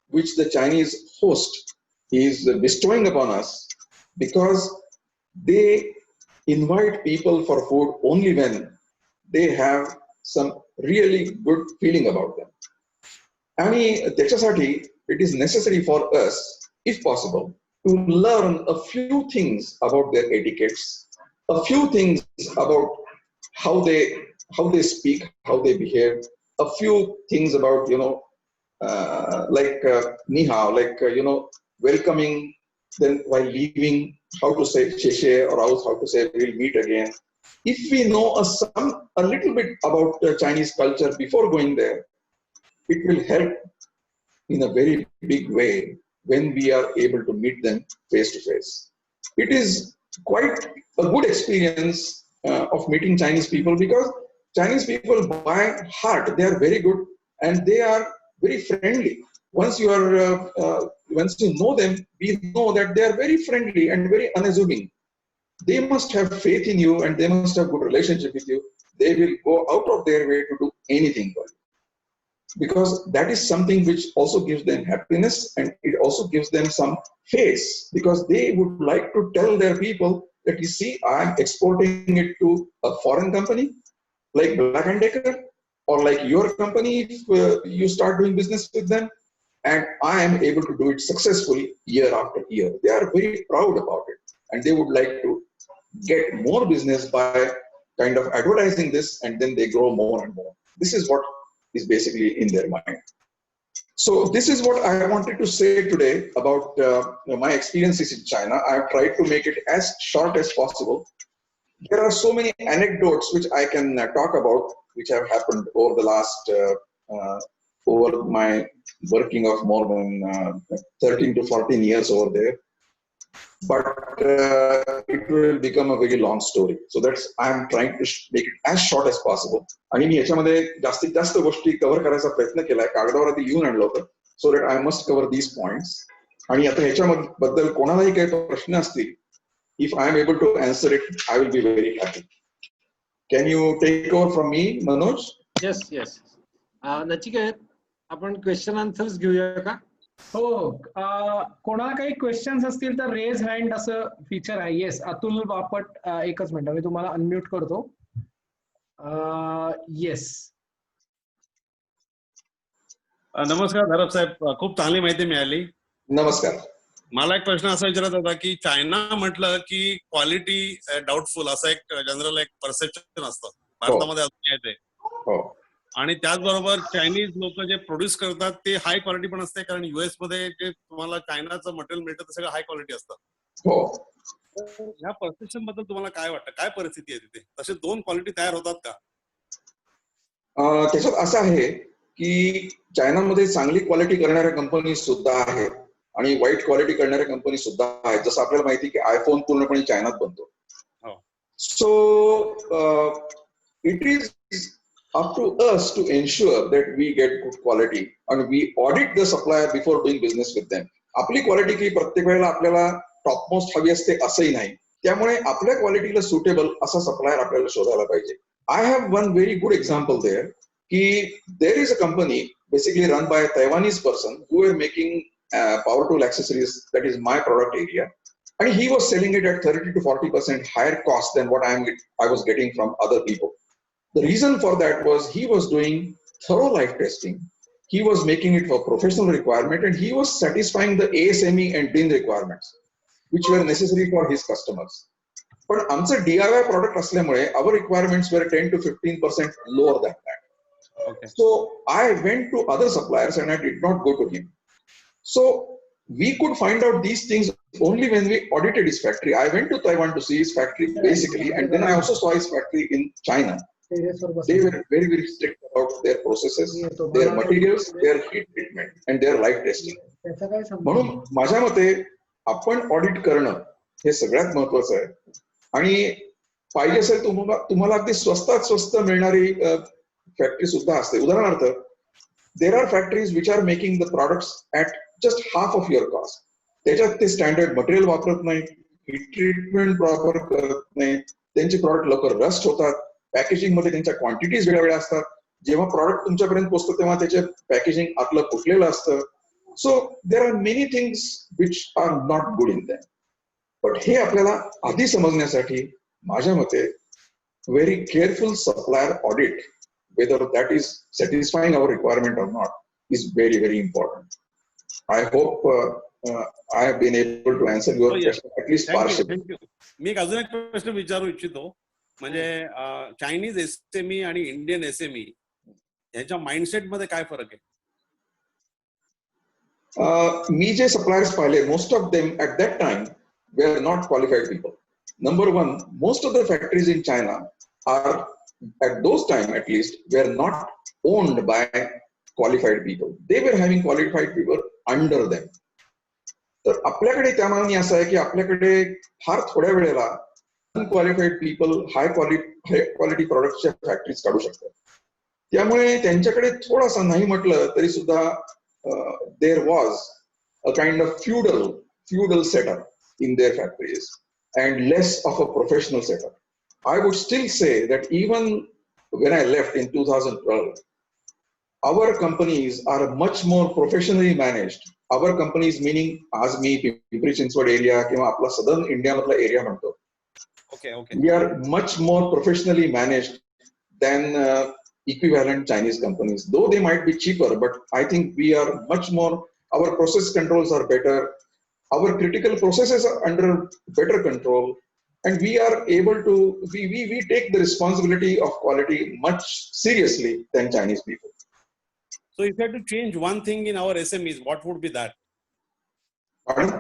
Speaker 1: which the Chinese host is bestowing upon us, because they invite people for food only when they have some really good feeling about them. आणि त्याच्यासाठी it is necessary for us, if possible, to learn a few things about their etiquettes, a few things about how they speak, how they behave, a few things about ni hao, welcoming, then while leaving, how to say sheshe, or else how to say we'll meet again. If we know a little bit about Chinese culture before going there, it will help in a very big way when we are able to meet them face to face. It is quite a good experience of meeting Chinese people, because Chinese people by heart, they are very good and they are very friendly. Once you know them, we know that they are very friendly and very unassuming. They must have faith in you and they must have good relationship with you. They will go out of their way to do anything for you, because that is something which also gives them happiness, and it also gives them some face, because they would like to tell their people that, you see, I am exporting it to a foreign company like Black & Decker, or like your company if you start doing business with them, and I am able to do it successfully year after year. They are very proud about it, and they would like to get more business by kind of advertising this, and then they grow more and more. This is what is basically in their mind. So this is what I wanted to say today about my experiences in China. I have tried to make it as short as possible. There are so many anecdotes which I can talk about, which have happened over the last, over my working of more than 13 to 14 years over there. But it will become a very long story. So that's, I am trying to make it as short as possible. आणि मी याच्यामध्ये जास्तीत जास्त गोष्टी cover करायचा प्रयत्न केलाय, कागदावर आधी लिहून आणलं होतं, so that I must cover these points. आणि आता ह्याच्याबद्दल कोणालाही काही प्रश्न असतील, if I am able to answer it, I will be very happy. Can you take over from me, Manoj?
Speaker 2: Yes. Nachiket, आपण क्वेश्चन आन्सर्स घेऊया का?
Speaker 3: हो, कोणाला काही क्वेश्चन्स असतील तर रेज हँड असं फीचर आहे. येस, अतुल बापट, एकच मिनिट मी तुम्हाला अनम्यूट करतो. येस.
Speaker 5: नमस्कार धरप साहेब, खूप चांगली माहिती मिळाली.
Speaker 1: नमस्कार.
Speaker 5: मला एक प्रश्न असा विचारायचा होता की चायना म्हटलं की क्वालिटी डाऊटफुल असं एक जनरल एक परसेप्शन असतं भारतामध्ये अजून येते. आणि त्याचबरोबर चायनीज लोक जे प्रोड्यूस करतात ते हाय क्वालिटी पण असते, कारण युएस मध्ये जे तुम्हाला चायनाचं मटेरियल मिळतं ते सगळं हाय क्वालिटी असतं. ह्या परसेप्शन बद्दल तुम्हाला काय वाटतं, काय परिस्थिती आहे तिथे? तसे दोन क्वालिटी तयार होतात का?
Speaker 1: त्याच्यात असं आहे की चायनामध्ये चांगली क्वालिटी करणाऱ्या कंपनी सुद्धा आहेत आणि वाईट क्वालिटी करणाऱ्या कंपनी सुद्धा आहेत. जसं आपल्याला माहिती की आयफोन पूर्णपणे चायनात बनतो. So it is up to us to ensure that we get good quality and we audit the supplier before doing business with them. आपली क्वालिटी की प्रत्येक वेळेला आपल्याला टॉप मोस्ट हवी असते असंही नाही, त्यामुळे आपल्या क्वालिटीला सुटेबल असा सप्लायर आपल्याला शोधायला पाहिजे. I have one very good example there की there is a company basically run by a Taiwanese person who were making power tool accessories, that is my product area, and he was selling it at 30 to 40% higher cost than what I was getting from other people. The reason for that was he was doing thorough life testing. He was making it for professional requirement and he was satisfying the ASME and DIN requirements which were necessary for his customers. But आमचं DIY product असल्यामुळे our requirements were 10 to 15% lower than that. Okay. So I went to other suppliers and I did not go to him. So we could find out these things only when we audited his factory. I went to Taiwan to see his factory basically, and then I also saw his factory in China. They were very, very strict about their processes, their materials, their heat treatment, and their light testing.
Speaker 3: त्याचा काय संबंध?
Speaker 1: म्हणून माझ्या मते आपण audit करणं हे सगळ्यात महत्वाचं आहे. आणि पाहिजे असेल तुम्हाला अगदी स्वस्तात स्वस्त मिळणारी फॅक्टरी सुद्धा असते. उदाहरणार्थ, there are factories which are making the products at just half of your cost. त्याच्यात ते स्टँडर्ड मटेरियल वापरत नाही, ट्रीटमेंट प्रॉपर करत नाही, त्यांचे प्रॉडक्ट लवकर रस्ट होतात, पॅकेजिंग मध्ये त्यांच्या क्वांटिटीज वेगळ्या असतात. जेव्हा प्रॉडक्ट तुमच्यापर्यंत पोहोचतं तेव्हा त्याचे पॅकेजिंग आतलं फुटलेलं असतं. So there are many things which are not good in them. But हे आपल्याला आधी समजण्यासाठी माझ्या मते very careful supplier audit, whether that is satisfying our requirement or not, is very, very important. I hope I have been able to answer your question at least partially.
Speaker 5: Thank you. मी एक अजून एक प्रश्न विचारू इच्छितो. म्हणजे चायनीज एसएमई आणि Indian SME यांच्या माइंडसेट मध्ये काय फरक आहे?
Speaker 1: मी जे सप्लायर्स पाहिले, most of them at that time were not qualified people. Number one, most of the factories in China are, at those time at least, were not owned by qualified people. They were having qualified people under them. तर आपल्याकडे त्या मानाने असं आहे की आपल्याकडे फार थोड्या वेळेला अनक्वालिफाईड पीपल हाय क्वालिटी प्रोडक्टच्या फॅक्टरीज काढू शकतात. त्यामुळे त्यांच्याकडे थोडासा नाही म्हटलं तरी सुद्धा there was a kind of feudal setup in their factories and less of a professional setup. I would still say that even when I left in 2012, our companies are much more professionally managed. Our companies meaning as me, Pimpri Chinchwad area, किंवा आपला southern India मधला area म्हणतो.
Speaker 5: Okay.
Speaker 1: We are much more professionally managed than equivalent Chinese companies. Though they might be cheaper, but I think we are much more, our process controls are better. Our critical processes are under better control. And we are able to, we take the responsibility of quality much seriously than Chinese people.
Speaker 5: So if you had to change one thing in our SMEs, what would be that?
Speaker 1: Pardon?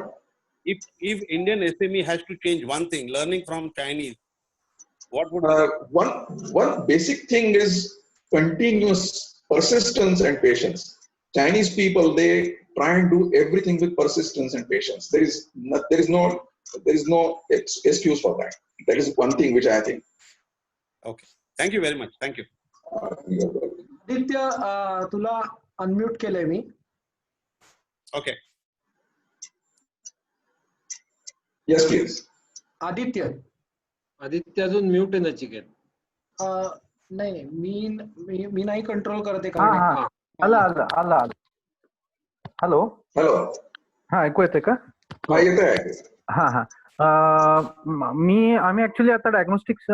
Speaker 5: If Indian SME has to change one thing, learning from Chinese, what would be that?
Speaker 1: One basic thing is continuous persistence and patience. Chinese people, they try and do everything with persistence and patience. There is no excuse for that. That is one thing which I think.
Speaker 5: Okay. Thank you very much. Thank you.
Speaker 3: Aditya, तुला unmute केलंय मी.
Speaker 5: Okay.
Speaker 1: Yes, please.
Speaker 3: Aditya
Speaker 2: अजून mute आहे नचिकेत.
Speaker 3: नाही, मी नाही control करते.
Speaker 6: आला. Hello. हा, ऐकू येते का?
Speaker 1: येते.
Speaker 6: आम्ही ऍक्च्युली आता डायग्नोस्टिक्स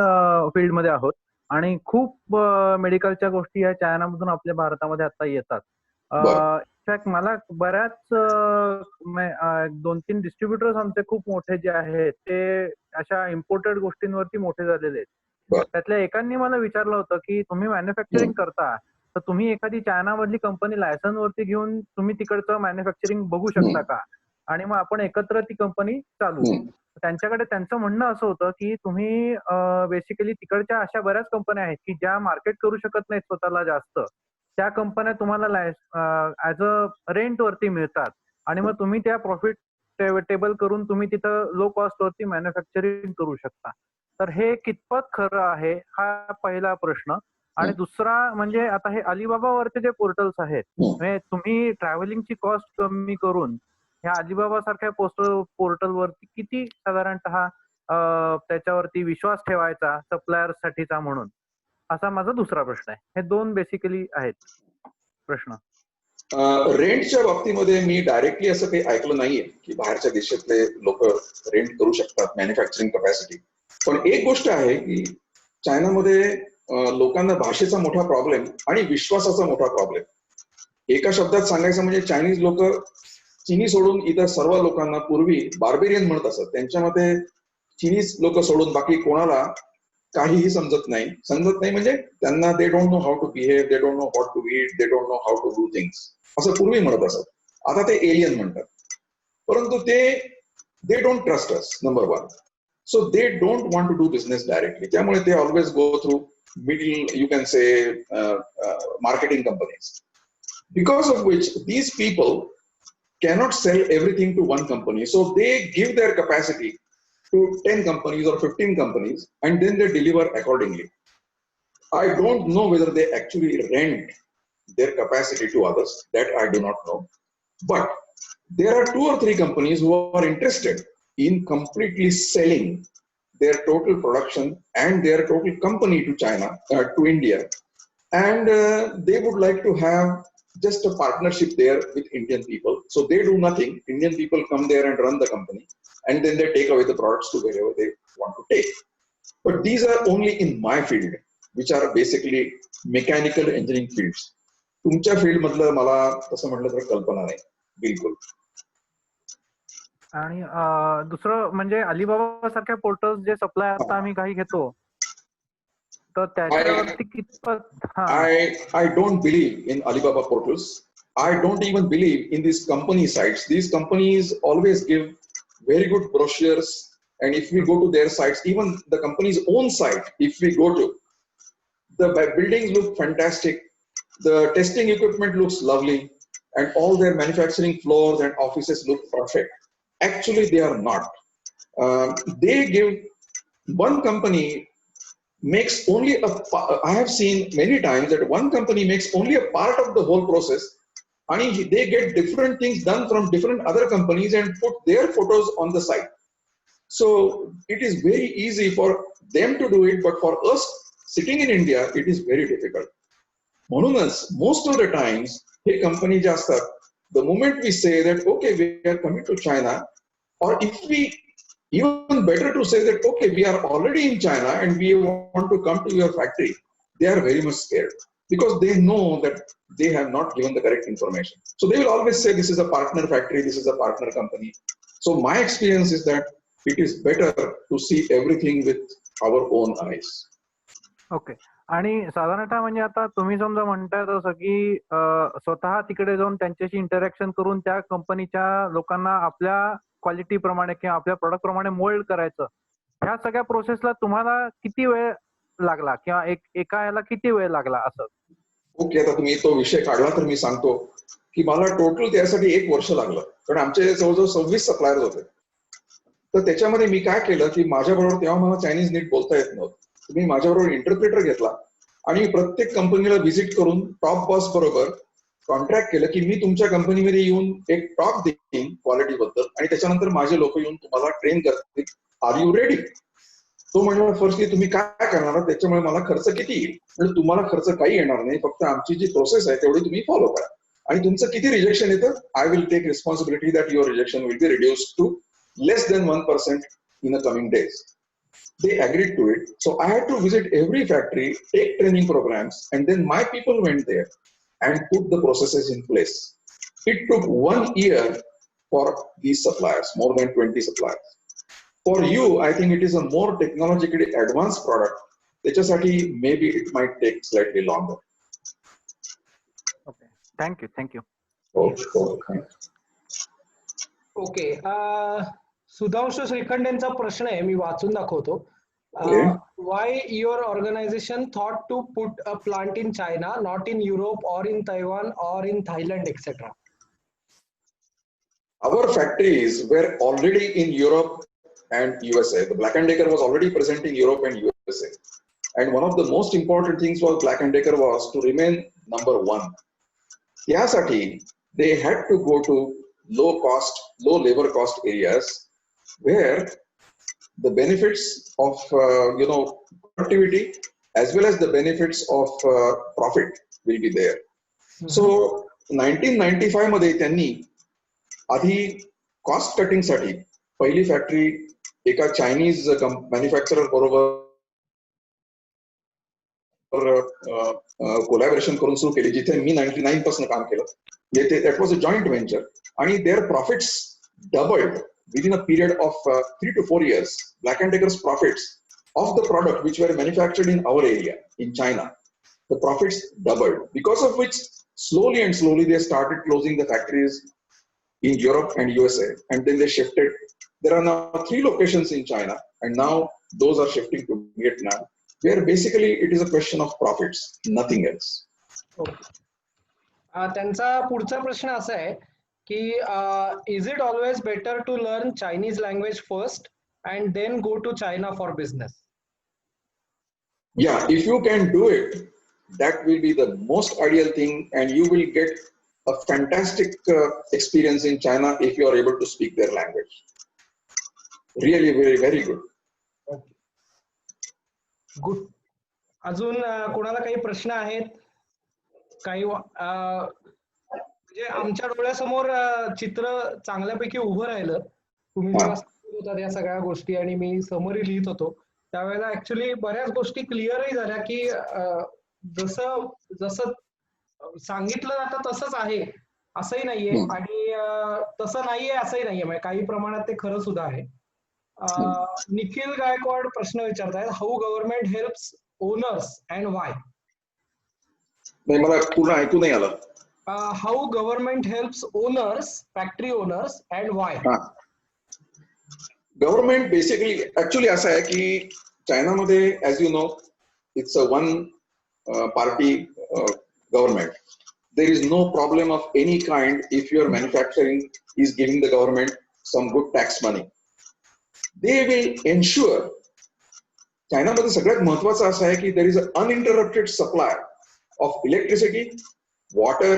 Speaker 6: फील्ड मध्ये आहोत आणि खूप मेडिकलच्या गोष्टी या चायनामधून आपल्या भारतामध्ये आता येतात. इनफॅक्ट मला बऱ्याच 2-3 डिस्ट्रीब्युटर्स आमचे खूप मोठे जे आहेत ते अशा इम्पोर्टेड गोष्टींवरती मोठे झालेले आहेत. त्यातल्या एकांनी मला विचारलं होतं की तुम्ही मॅन्युफॅक्चरिंग करता तर तुम्ही एखादी चायना मधली कंपनी लायसन्स वरती घेऊन तुम्ही तिकडचं मॅन्युफॅक्चरिंग बघू शकता का, आणि मग आपण एकत्र ती कंपनी चालू. त्यांच्याकडे त्यांचं म्हणणं असं होतं की तुम्ही बेसिकली तिकडच्या अशा बऱ्याच कंपन्या आहेत की ज्या मार्केट करू शकत नाहीत स्वतःला जास्त, त्या कंपन्या तुम्हाला ऍज अ रेंट वरती मिळतात आणि मग तुम्ही त्या प्रॉफिटेबल करून तुम्ही तिथं लो कॉस्ट वरती मॅन्युफॅक्चरिंग करू शकता. तर हे कितपत खरं आहे हा पहिला प्रश्न. आणि दुसरा म्हणजे आता हे अलिबाबावरचे जे पोर्टल्स आहेत, म्हणजे तुम्ही ट्रॅव्हलिंगची कॉस्ट कमी करून ह्या अलिबाबा सारख्या पोर्टल वरती किती साधारणतः त्याच्यावरती विश्वास ठेवायचा सप्लायर साठीचा म्हणून, असा माझा दुसरा प्रश्न आहे. हे 2 बेसिकली आहेत प्रश्न.
Speaker 1: रेंटच्या बाबतीमध्ये मी डायरेक्टली असं काही ऐकलं नाहीये की बाहेरच्या देशातले लोक रेंट करू शकतात मॅन्युफॅक्चरिंग कपॅसिटी. पण एक गोष्ट आहे की चायनामध्ये लोकांना भाषेचा मोठा प्रॉब्लेम आणि विश्वासाचा मोठा प्रॉब्लेम. एका शब्दात सांगायचं म्हणजे चायनीज लोक चीनी सोडून इतर सर्व लोकांना पूर्वी बार्बेरियन म्हणत असत. त्यांच्यामध्ये चीनीज लोक सोडून बाकी कोणाला काहीही समजत नाही म्हणजे त्यांना they don't know how to behave, they don't know what to eat, they don't know how to do things असं पूर्वी म्हणत असत. आता ते एलियन म्हणतात. परंतु they don't trust us, number 1. So they don't want to do business directly. त्यामुळे ते always go through middle, you can say, marketing companies, because of which these people cannot sell everything to one company. So they give their capacity to 10 companies or 15 companies, and then they deliver accordingly. I don't know whether they actually rent their capacity to others. That I do not know. But there are 2 or 3 companies who are interested in completely selling their total production and their total company to China, to India. And they would like to have just a partnership there with Indian people. So they do nothing. Indian people come there and run the company, and then they take away the products to wherever they want to take. But these are only in my field, which are basically mechanical engineering fields. तुमच्या field मधलं मला तसं म्हटलं तर कल्पना नाही बिलकुल.
Speaker 6: आणि दुसरं म्हणजे अलिबाबा सारख्या पोर्टल्स जे सप्लाय आता आम्ही काही घेतो तर त्याच्यावरती कितपत
Speaker 1: I don't believe in Alibaba portals. I don't even believe in these company sites. These companies always give very good brochures, and if we go to their sites, even the company's own site, if we go to, the buildings look fantastic, the testing equipment looks lovely, and all their manufacturing floors and offices look perfect. Actually, they are not. They give, one company makes only I have seen many times that one company makes only a part of the whole process, and they get different things done from different other companies and put their photos on the site. So it is very easy for them to do it, but for us sitting in India, it is very difficult. म्हणूनच most of the times, hey company जे असतात, the moment we say that okay, we are coming to China, or if we, even better to say that okay, we are already in China and we want to come to your factory, they are very much scared because they know that they have not given the correct information. So they will always say this is a partner factory, this is a partner company. So my experience is that it is better to see everything with our own eyes.
Speaker 6: Okay. आणि साधारणतः म्हणजे आता तुम्ही समजा म्हणताय तसं की स्वतः तिकडे जाऊन त्यांच्याशी इंटरॅक्शन करून त्या कंपनीच्या लोकांना आपल्या क्वालिटी प्रमाणे किंवा आपल्या प्रोडक्ट प्रमाणे मोल्ड करायचं, ह्या सगळ्या प्रोसेसला तुम्हाला किती वेळ लागला किंवा एका याला किती वेळ लागला असं?
Speaker 1: ओके, आता तुम्ही तो विषय काढला तर मी सांगतो की मला टोटल त्यासाठी 1 वर्ष लागलं, कारण आमचे जवळजवळ 26 सप्लायर्स होते. तर त्याच्यामध्ये मी काय केलं की माझ्याबरोबर तेव्हा मला चायनीज नीट बोलता येत नव्हतं. मी माझ्याबरोबर इंटरप्रेटर घेतला आणि प्रत्येक कंपनीला व्हिजिट करून टॉप बॉस बरोबर कॉन्ट्रॅक्ट केलं की मी तुमच्या कंपनीमध्ये येऊन एक टॉक देईन क्वालिटी बद्दल आणि त्याच्यानंतर माझे लोक येऊन तुम्हाला ट्रेन करतील. Are you ready? तो म्हणला फर्स्टली तुम्ही काय करणार, त्याच्यामुळे मला खर्च किती येईल? म्हणजे तुम्हाला खर्च काही येणार नाही, फक्त आमची जी प्रोसेस आहे तेवढी तुम्ही फॉलो करा आणि तुमचं किती रिजेक्शन येतं, I will take responsibility that your rejection will be reduced to less than 1% in the coming days. They agreed to it. So I had to visit every factory, take training programs, and then my people went there and put the processes in place. It took 1 year for these suppliers, more than 20 suppliers. For you, I think it is a more technologically advanced product. त्याच्यासाठी maybe it might take slightly longer.
Speaker 6: Okay. Thank you.
Speaker 1: Okay.
Speaker 3: Okay. Sudhanshu Shrikhand यांचा प्रश्न आहे, मी वाचून दाखवतो. Why your organization thought to put a plant in China, not in Europe or in Taiwan or in Thailand etcetera?
Speaker 1: Our factories were already in Europe and USA. The Black & Decker was already present in Europe and USA. And one of the most important things for Black & Decker was to remain number 1. त्यासाठी they had to go to low labor cost areas where the benefits of productivity as well as the benefits of profit will be there. So 1995 मध्ये त्यांनी आधी cost cutting साठी पहिली factory एका Chinese manufacturer बरोबर collaboration करून सुरू केली, जिथे मी 99 पासून काम केलं. That was a joint venture, and their profits doubled within a period of 3 to 4 years. Black & Decker's profits of the product which were manufactured in our area in China, the profits doubled, because of which slowly they started closing the factories in Europe and USA, and then they shifted. There are now 3 locations in China, and now those are shifting to Vietnam, where basically it is a question of profits, nothing else.
Speaker 3: त्यांचा पुढचा प्रश्न असा आहे की is it always better to learn Chinese language first and then go to China for business?
Speaker 1: Yeah, if you can do it, that will be the most ideal thing, and you will get a fantastic experience in China if you are able to speak their language. Really, very, very good.
Speaker 3: Good. अजून कोणाला काही प्रश्न आहेत? काही म्हणजे आमच्या डोळ्यासमोर चित्र चांगल्यापैकी उभं राहिलं. तुम्ही जेव्हा सांगत होता या सगळ्या गोष्टी आणि मी समरी लिहित होतो त्यावेळेला ऍक्च्युली बऱ्याच गोष्टी क्लिअरही झाल्या की जसं जसं सांगितलं जातं तसंच आहे असंही नाहीये आणि तसं नाहीये असंही नाहीये, म्हणजे काही प्रमाणात ते खरं सुद्धा आहे. निखिल गायकवाड प्रश्न विचारतायत, how government helps owners and why?
Speaker 1: नाही, मला पूर्ण ऐकू नाही आलं.
Speaker 3: How government helps owners, factory owners and why?
Speaker 1: Government basically actually असं आहे की चायनामध्ये as you know it's a one party government. There is no problem of any kind if your manufacturing is giving the government some good tax money. They will ensure. चायनामध्ये सगळ्यात महत्वाचं असं आहे की there is an uninterrupted supply of electricity, water,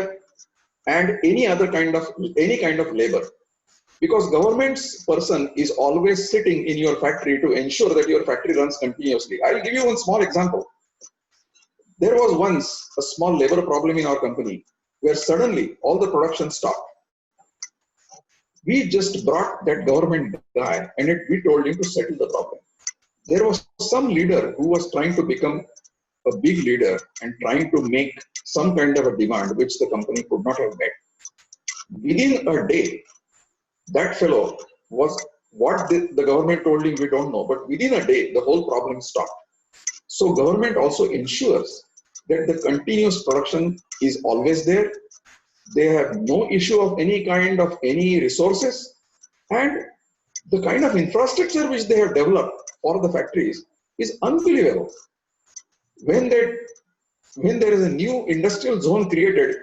Speaker 1: and any kind of labor. Because government's person is always sitting in your factory to ensure that your factory runs continuously. I will give you one small example. There was once a small labor problem in our company where suddenly all the production stopped. We just brought that government guy and we told him to settle the problem. There was some leader who was trying to become a big leader and trying to make some kind of a demand which the company could not have met. Within a day, that fellow was what the government told him, we don't know, but within a day the whole problem stopped. So government also ensures that the continuous production is always there. They have no issue of any kind of any resources, and the kind of infrastructure which they have developed for the factories is unbelievable. When there is a new industrial zone created,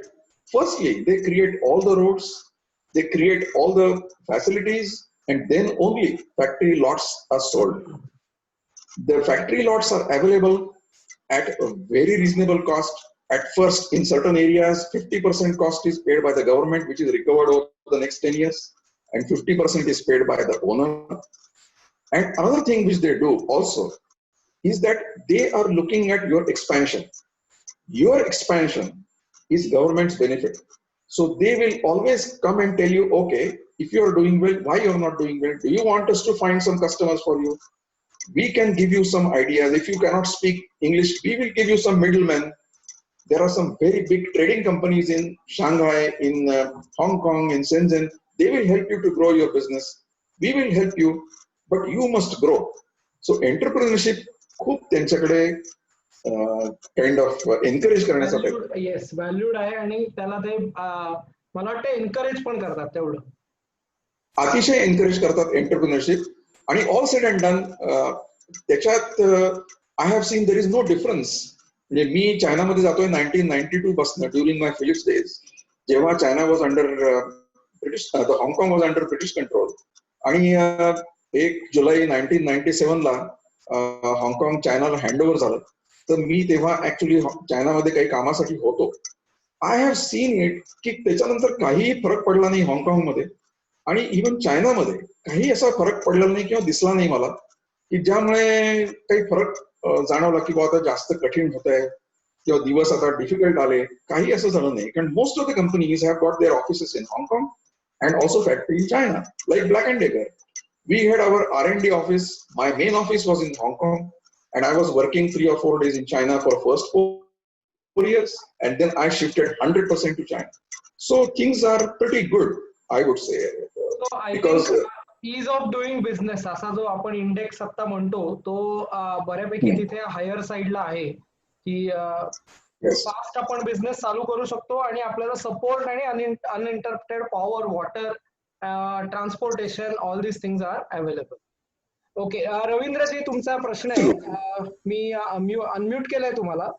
Speaker 1: firstly they create all the roads, they create all the facilities, and then only factory lots are sold. The factory lots are available at a very reasonable cost. At first, in certain areas, 50% cost is paid by the government, which is recovered over the next 10 years, and 50% is paid by the owner. And another thing which they do also is that they are looking at your expansion. Your expansion is government's benefit. So they will always come and tell you, okay, if you are doing well, why you are not doing well? Do you want us to find some customers for you? We can give you some ideas. If you cannot speak English, we will give you some middlemen. There are some very big trading companies in Shanghai, in Hong Kong, in Shenzhen. They will help you to grow your business. We will help you, but you must grow. So entrepreneurship खूप त्यांच्याकडे kind of encourage करण्यासाठी
Speaker 3: yes valued आहे आणि त्याला ते मला वाटतं encourage पण करतात तेवढं.
Speaker 1: अतिशय एनकरेज करतात एंटरप्रिनरशिप. आणि ऑल सेड अँड डन त्याच्यात I have seen there is no difference. म्हणजे मी चायनामध्ये जातोय 1992 पासून ड्युरिंग माय फिलिप्स डेज, जेव्हा चायना वॉज अंडर ब्रिटिश, हाँगकाँग वॉज अंडर ब्रिटिश कंट्रोल. आणि 1 जुलै 1997 ला हाँगकाँग चायनाला हँडओव्हर झालं. तर मी तेव्हा ऍक्च्युली चायनामध्ये काही कामासाठी होतो. आय हॅव सीन इट की त्याच्यानंतर काहीही फरक पडला नाही हाँगकाँगमध्ये आणि इव्हन चायनामध्ये काही असा फरक पडलेला नाही किंवा दिसला नाही मला की ज्यामुळे काही फरक जाणवला की आता जास्त कठीण होत आहे किंवा दिवस आता डिफिकल्ट आले. काही असं झालं नाही, कारण most of the companies have got their offices in हाँगकाँग and also factory in China like Black and Decker. We had our R&D office. My main office was in Hong Kong, and I was working 3 or 4 days in China for first 4 years, and then I shifted 100% to China. So things are pretty good, I would say.
Speaker 3: So I
Speaker 1: because
Speaker 3: think ease of doing business असा जो आपण index आता म्हणतो तो बऱ्यापैकी तिथे higher साईडला आहे की फास्ट आपण बिझनेस चालू करू शकतो आणि आपल्याला सपोर्ट आणि uninterrupted power, water, transportation, all this things are available. Okay, Ravindra ji तुमचा प्रश्न आहे. मी अनम्यूट केलाय तुम्हाला.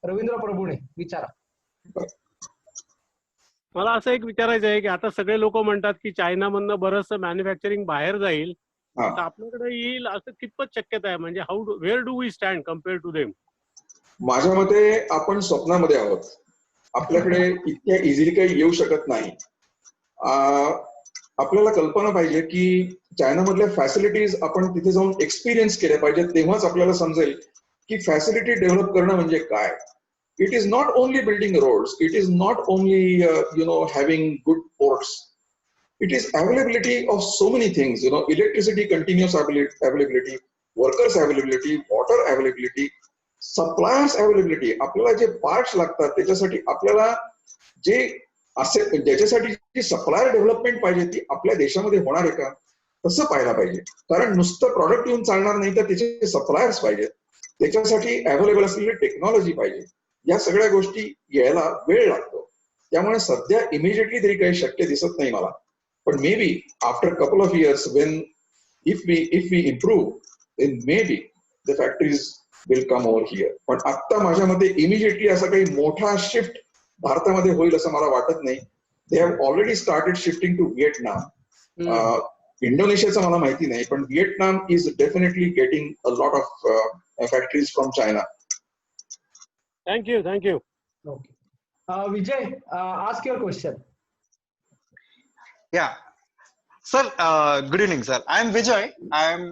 Speaker 3: रवींद्र प्रभुणे विचारा.
Speaker 7: मला असं एक विचारायचं आहे की आता सगळे लोक म्हणतात की चायनामधनं बरंचसं मॅन्युफॅक्चरिंग बाहेर जाईल,
Speaker 1: हा.
Speaker 7: तर आपल्याकडे येईल असं कितपत शक्यता आहे? म्हणजे where do we stand compare to them?
Speaker 1: माझ्या मते आपण स्वप्नामध्ये आहोत. आपल्याकडे इतक्या इझिली काही येऊ शकत नाही. आपल्याला कल्पना पाहिजे की चायनामधल्या फॅसिलिटीज आपण तिथे जाऊन एक्सपिरियन्स केल्या पाहिजेत, तेव्हाच आपल्याला समजेल की फॅसिलिटी डेव्हलप करणं म्हणजे काय. It is not only building roads, it is not only having good ports. It is availability of so many things, electricity continuous availability, workers availability, water availability, suppliers availability. आपल्याला जे parts लागतात त्याच्यासाठी आपल्याला जे ज्याच्यासाठी जी supplier development पाहिजे ती आपल्या देशामध्ये होणार आहे का, तसं पाहायला पाहिजे. कारण नुसतं प्रॉडक्ट येऊन चालणार नाही, तर त्याचे सप्लायर्स पाहिजेत, त्याच्यासाठी अवेलेबल असलेली टेक्नॉलॉजी पाहिजे. या सगळ्या गोष्टी यायला वेळ लागतो. त्यामुळे सध्या इमिजिएटली तरी काही शक्य दिसत नाही मला. पण maybe after couple of years when if we improve then maybe the factories will come over here. पण आता माझ्या मते इमिजिएटली असा काही मोठा शिफ्ट भारतामध्ये होईल असं मला वाटत नाही. They have already started shifting to Vietnam. इंडोनेशियाचं मला माहिती नाही, पण Vietnam is definitely getting a lot of factories from China.
Speaker 7: Thank you.
Speaker 3: Okay. Vijay, ask your question.
Speaker 8: Yeah. Sir, good evening, sir. I'm Vijay. I'm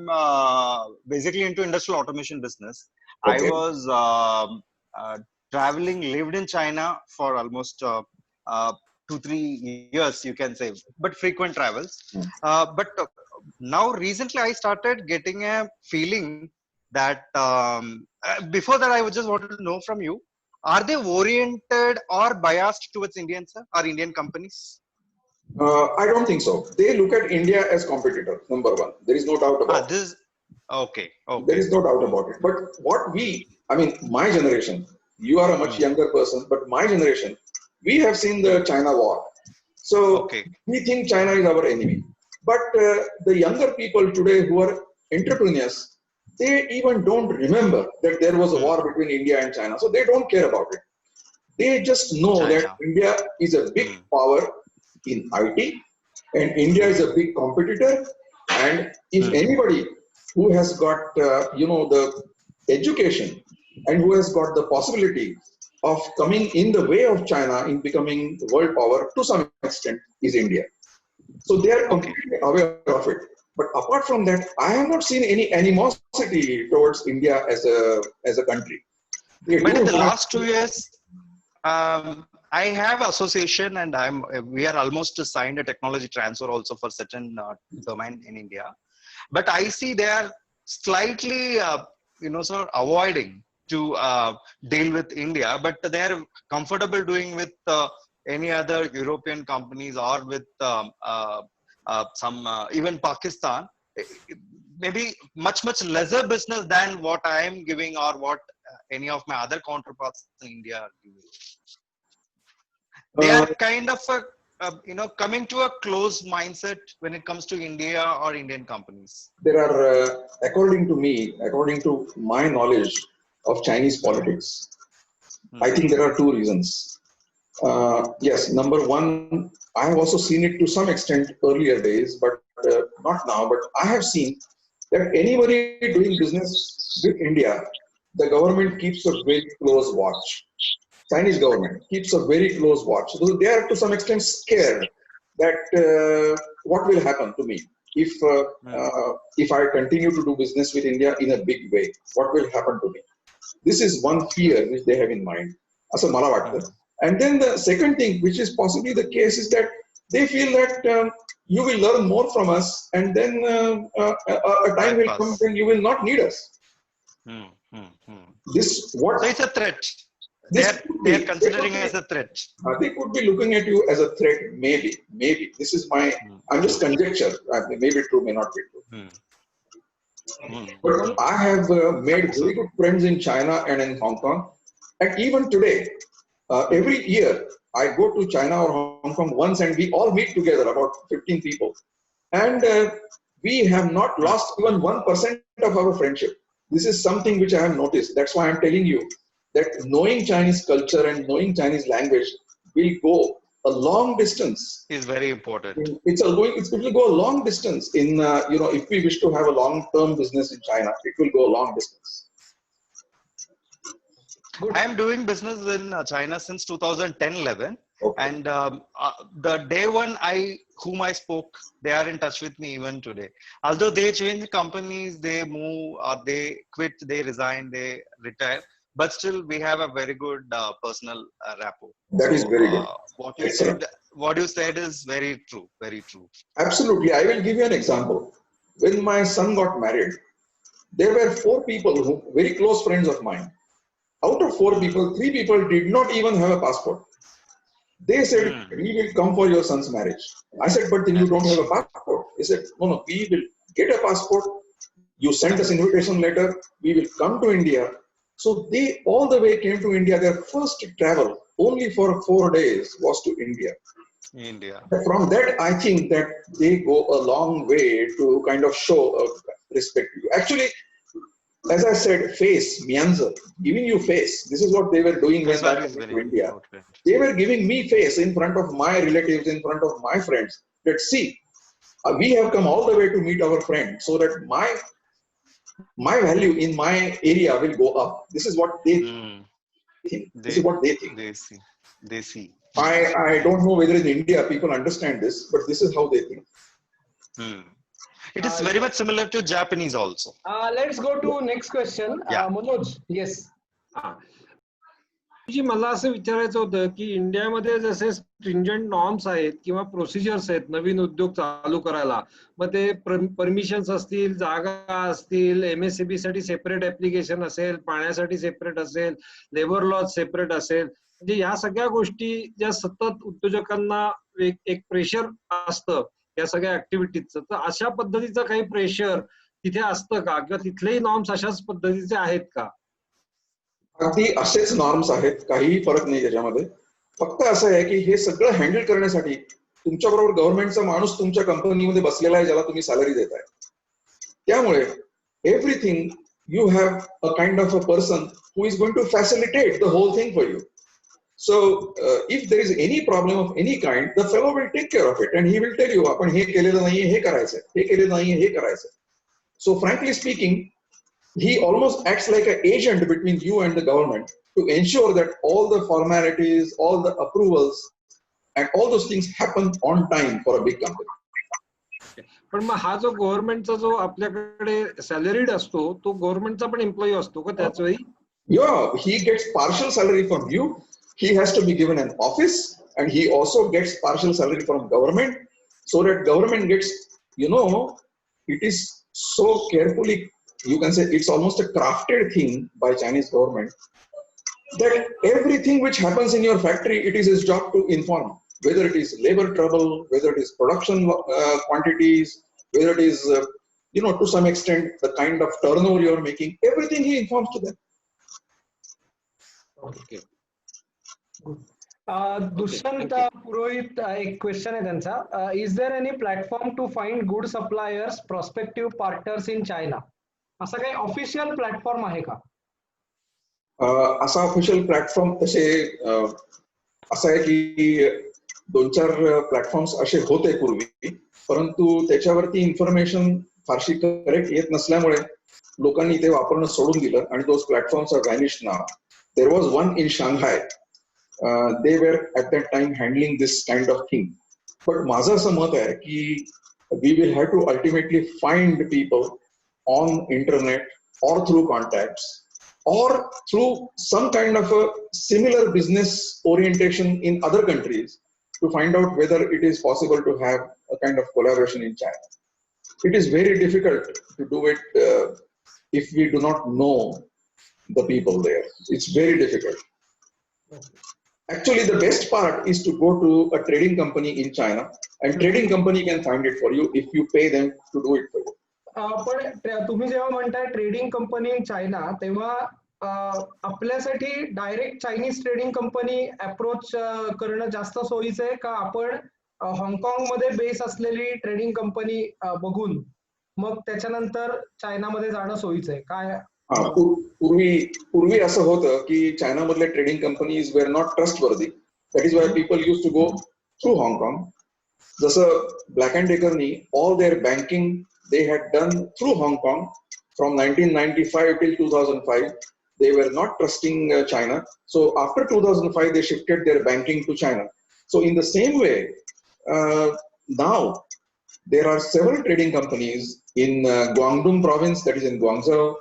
Speaker 8: basically into industrial automation business.
Speaker 1: Okay.
Speaker 8: I was lived in China for almost 2-3 years, you can say, but frequent travels. But now recently I started getting a feeling that before that I would just wanted to know from you, are they oriented or biased towards Indians, sir, or Indian companies?
Speaker 1: I don't think so. They look at India as competitor, number one. There is no doubt about it.
Speaker 8: Okay.
Speaker 1: There is no doubt about it. But my generation, you are a much younger person, but my generation, we have seen the China war. So we think China is our enemy. But the younger people today who are entrepreneurs, they even don't remember that there was a war between India and China. So they don't care about it. They just know that India is a big power in IT and India is a big competitor. And if anybody who has got, the education and who has got the possibility of coming in the way of China in becoming the world power to some extent is India. So they are completely aware of it. But apart from that, I have not seen any animosity towards India as a country.
Speaker 8: But in the last 2 years, I have association and we are almost to sign a technology transfer also for certain domain in India. But I see they are slightly, sort of avoiding to deal with India, but they are comfortable doing with any other European companies or with some even Pakistan, maybe much lesser business than what I am giving or what any of my other counterparts in India are giving. They are kind of coming to a closed mindset when it comes to India or Indian companies.
Speaker 1: There are, according to my knowledge of Chinese politics, I think there are two reasons. Yes, number one, I have also seen it to some extent earlier days, but not now. But I have seen that anybody doing business with India, the government keeps a very close watch. Chinese government keeps a very close watch. So they are to some extent scared that what will happen to me if I continue to do business with India in a big way. What will happen to me? This is one fear which they have in mind. Asa mala vattha. And then the second thing, which is possibly the case, is that they feel that you will learn more from us, and then a time will come when you will not need us. So
Speaker 8: it's a threat. They are considering it as a threat.
Speaker 1: They could be looking at you as a threat. Maybe. This is my. I'm just conjecture. Maybe true, may not be true. But I have made very good friends in China and in Hong Kong, and even today. Every year I go to China or Hong Kong once and we all meet together, about 15 people. And we have not lost even 1% of our friendship. This is something which I have noticed. That's why I'm telling you that knowing Chinese culture and knowing Chinese language will go a long distance.
Speaker 8: Is very important.
Speaker 1: It will go a long distance in, if we wish to have a long-term business in China, it will go a long distance.
Speaker 8: I am doing business in China since 2010-11.
Speaker 1: Okay.
Speaker 8: And the day one whom I spoke, they are in touch with me even today. Although they change companies, they move, or they quit, they resign, they retire, but still we have a very good personal rapport.
Speaker 1: That is very good.
Speaker 8: What you said is very true, very true.
Speaker 1: Absolutely. I will give you an example. When my son got married, there were 4 people who very close friends of mine. Out of 4 people, 3 people did not even have a passport. They said, we will come for your son's marriage. I said, but then you don't have a passport. He said, no, we will get a passport. You send us invitation letter. We will come to India. So they all the way came to India. Their first travel only for 4 days was to India. From that, I think that they go a long way to kind of show respect to you. Actually, as I said, face, Myanmar, giving you face. This is what they were doing when I came to India. They were giving me face in front of my relatives, in front of my friends. That see, we have come all the way to meet our friend, so that my value in my area will go up. This is what they think. This is what they think.
Speaker 8: They see.
Speaker 1: I don't know whether in India people understand this, but this is how they think.
Speaker 8: It is very much similar to Japanese also.
Speaker 3: Let's go to next question. Manoj, yes.
Speaker 2: मला असं विचारायचं होतं की इंडियामध्ये जसे स्ट्रिंजंट norms आहेत किंवा procedures आहेत नवीन उद्योग चालू करायला, मग ते परमिशन्स असतील, जागा असतील, MSCB साठी सेपरेट ऍप्लिकेशन असेल, पाण्यासाठी सेपरेट असेल, लेबर लॉज सेपरेट असेल, म्हणजे या सगळ्या गोष्टी ज्या सतत उद्योजकांना एक प्रेशर असतं या सगळ्या ऍक्टिव्हिटीजचं, तर अशा पद्धतीचं काही प्रेशर तिथे असतं का, किंवा तिथलेही नॉर्म्स अशाच पद्धतीचे आहेत का?
Speaker 1: अगदी असेच नॉर्म्स आहेत, काहीही फरक नाही त्याच्यामध्ये. फक्त असं आहे की हे सगळं हँडल करण्यासाठी तुमच्या बरोबर गव्हर्नमेंटचा माणूस तुमच्या कंपनीमध्ये बसलेला आहे, ज्याला तुम्ही सॅलरी देताय. त्यामुळे everything you have a kind of a person who is going to facilitate the whole thing for you. So if there is any problem of any kind, the fellow will take care of it and he will tell you, आपण हे केलेलं नाहीये, हे करायचंय, हे केलेलं नाहीये, हे करायचंय. So frankly speaking, he almost acts like an agent between you and the government to ensure that all the formalities, all the approvals and all those things happen on time for a big company.
Speaker 2: पण मग हा जो गव्हर्नमेंटचा जो आपल्याकडे salaried असतो, तो गव्हर्नमेंटचा पण employee असतो का त्याच वेळी?
Speaker 1: Yeah, he gets partial salary from you. He has to be given an office and he also gets partial salary from government, so that government gets, it is so carefully, you can say it's almost a crafted thing by Chinese government, that everything which happens in your factory, it is his job to inform, whether it is labor trouble, whether it is production quantities, whether it is, to some extent, the kind of turnover you are making, everything he informs to them.
Speaker 2: Okay.
Speaker 3: Dushyant पुरोहित, एक question आहे त्यांचा. Is there any platform to find good suppliers, prospective partners in China? असा काही official platform आहे का?
Speaker 1: असा official platform तसे असं आहे की 2-4 प्लॅटफॉर्म्स असे होते पूर्वी, परंतु त्याच्यावरती इन्फॉर्मेशन फारशी करेक्ट येत नसल्यामुळे लोकांनी ते वापरणं सोडून दिलं आणि those platforms are vanished now. There was one in Shanghai. They were at that time handling this kind of thing. But माझं असं मत आहे की we will have to ultimately find people on internet or through contacts or through some kind of a similar business orientation in other countries to find out whether it is possible to have a kind of collaboration in China. It is very difficult to do it if we do not know the people there. It's very difficult. Actually, the best part is to go to a trading company in China, and trading company can find it for you if you pay them to do it for you.
Speaker 3: पण तुम्ही जेव्हा म्हणताय trading company in China, तेव्हा आपल्यासाठी direct Chinese trading company approach करणं जास्त सोयीचं आहे का आपण हाँगकाँग मध्ये बेस असलेली ट्रेडिंग कंपनी बघून मग त्याच्यानंतर चायनामध्ये जाणं सोयीचं आहे काय?
Speaker 1: पूर्वी असं होतं की चायना मधले trading companies were not trustworthy. That is why people use to go through Hong Kong. जसं Black & Deckerनी all their banking they had done through Hong Kong from 1995 till 2005. They were not trusting China. So after 2005, they shifted their banking to China. So in the same way, now there are several trading companies in Guangdong province, that is in Guangzhou,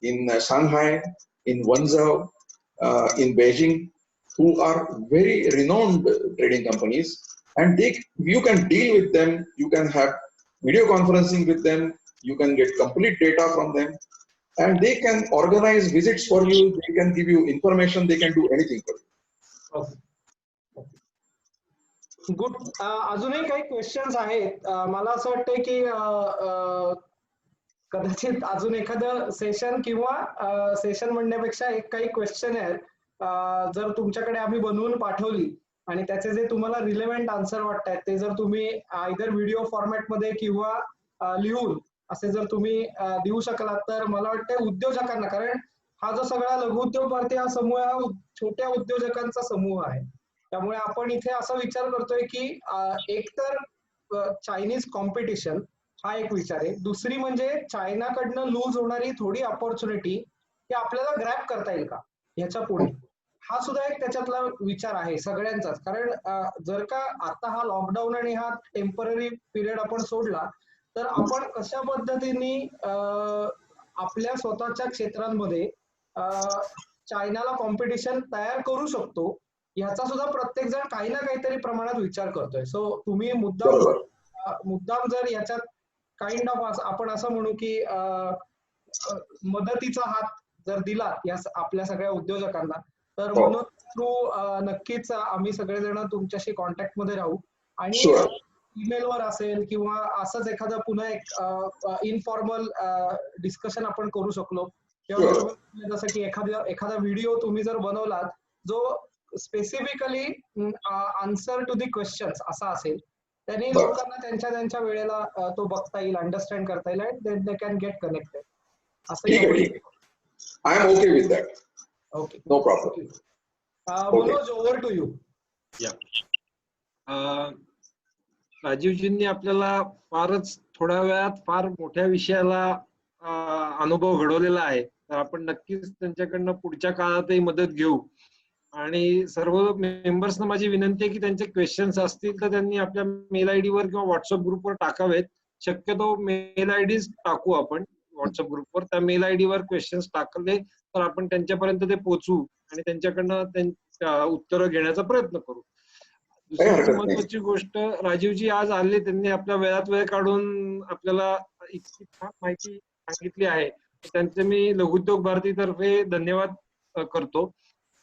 Speaker 1: in Shanghai, in Wenzhou, in Beijing, who are very renowned trading companies, and you can deal with them, you can have video conferencing with them, you can get complete data from them, and they can organize visits for you, they can give you information, they can do anything for you.
Speaker 3: Good. अजूनही काही questions आहेत. मला असं वाटतंय की कदाचित अजून एखादं सेशन किंवा सेशन म्हणण्यापेक्षा काही क्वेश्चन आहेत, जर तुमच्याकडे आम्ही बनवून पाठवली आणि त्याचे जे तुम्हाला रिलेव्हंट आन्सर वाटतात ते जर तुम्ही आयदर व्हिडिओ फॉर्मॅटमध्ये किंवा लिहून असे जर तुम्ही देऊ शकलात तर मला वाटतं उद्योजकांना, कारण हा जो सगळा लघुउद्योग भारती हा समूह हा छोट्या उद्योजकांचा समूह आहे, त्यामुळे आपण इथे असा विचार करतोय की एकतर चायनीज कॉम्पिटिशन हा एक विचार आहे, दुसरी म्हणजे चायनाकडनं लूज होणारी थोडी अपॉर्च्युनिटी की आपल्याला ग्रॅब करता येईल का ह्याच्या पुढे, हा सुद्धा एक त्याच्यातला विचार आहे सगळ्यांचाच. कारण जर का आता हा लॉकडाऊन आणि हा टेम्पररी पिरियड आपण सोडला तर आपण कशा पद्धतीने आपल्या स्वतःच्या क्षेत्रांमध्ये चायनाला कॉम्पिटिशन तयार करू शकतो ह्याचा सुद्धा प्रत्येक जण काही ना काहीतरी प्रमाणात विचार करतोय. सो तुम्ही मुद्दाम जर याच्यात काइंड ऑफ आपण असं म्हणू की मदतीचा हात जर दिला या आपल्या सगळ्या उद्योजकांना तर म्हणून थ्रू नक्कीच आम्ही सगळेजण तुमच्याशी कॉन्टॅक्ट मध्ये राहू आणि ईमेलवर असेल किंवा असंच एखादं पुन्हा एक इनफॉर्मल डिस्कशन आपण करू शकलो किंवा जसं की एखादा व्हिडिओ तुम्ही जर बनवलात जो specifically answer to the questions असा असेल त्यांनी लोकांना त्यांच्या वेळेला तो बघता येईल, अंडरस्टँड करता येईल and they can get connected.
Speaker 1: I am okay with that.
Speaker 3: Okay,
Speaker 1: no problem.
Speaker 3: Manoj, over to you.
Speaker 2: राजीवजींनी आपल्याला फारच थोड्या वेळात फार मोठ्या विषयाला अनुभव घडवलेला आहे, तर आपण नक्कीच त्यांच्याकडनं पुढच्या काळातही मदत घेऊ. आणि सर्व मेंबर्सना माझी विनंती आहे की त्यांचे क्वेश्चन्स असतील तर त्यांनी आपल्या मेल आयडी वर किंवा व्हॉट्सअप ग्रुपवर टाकावेत. शक्यतो मेल आयडीज टाकू आपण व्हॉट्सअप ग्रुपवर, त्या मेल आयडी वर क्वेश्चन्स टाकले तर आपण त्यांच्यापर्यंत ते पोहोचू आणि त्यांच्याकडनं उत्तरं घेण्याचा प्रयत्न करू. दुसरी महत्वाची गोष्ट, राजीवजी आज आले, त्यांनी आपल्या वेळात वेळ काढून आपल्याला इतकी माहिती सांगितली आहे, त्यांचे मी लघुउद्योग भारतीतर्फे धन्यवाद करतो.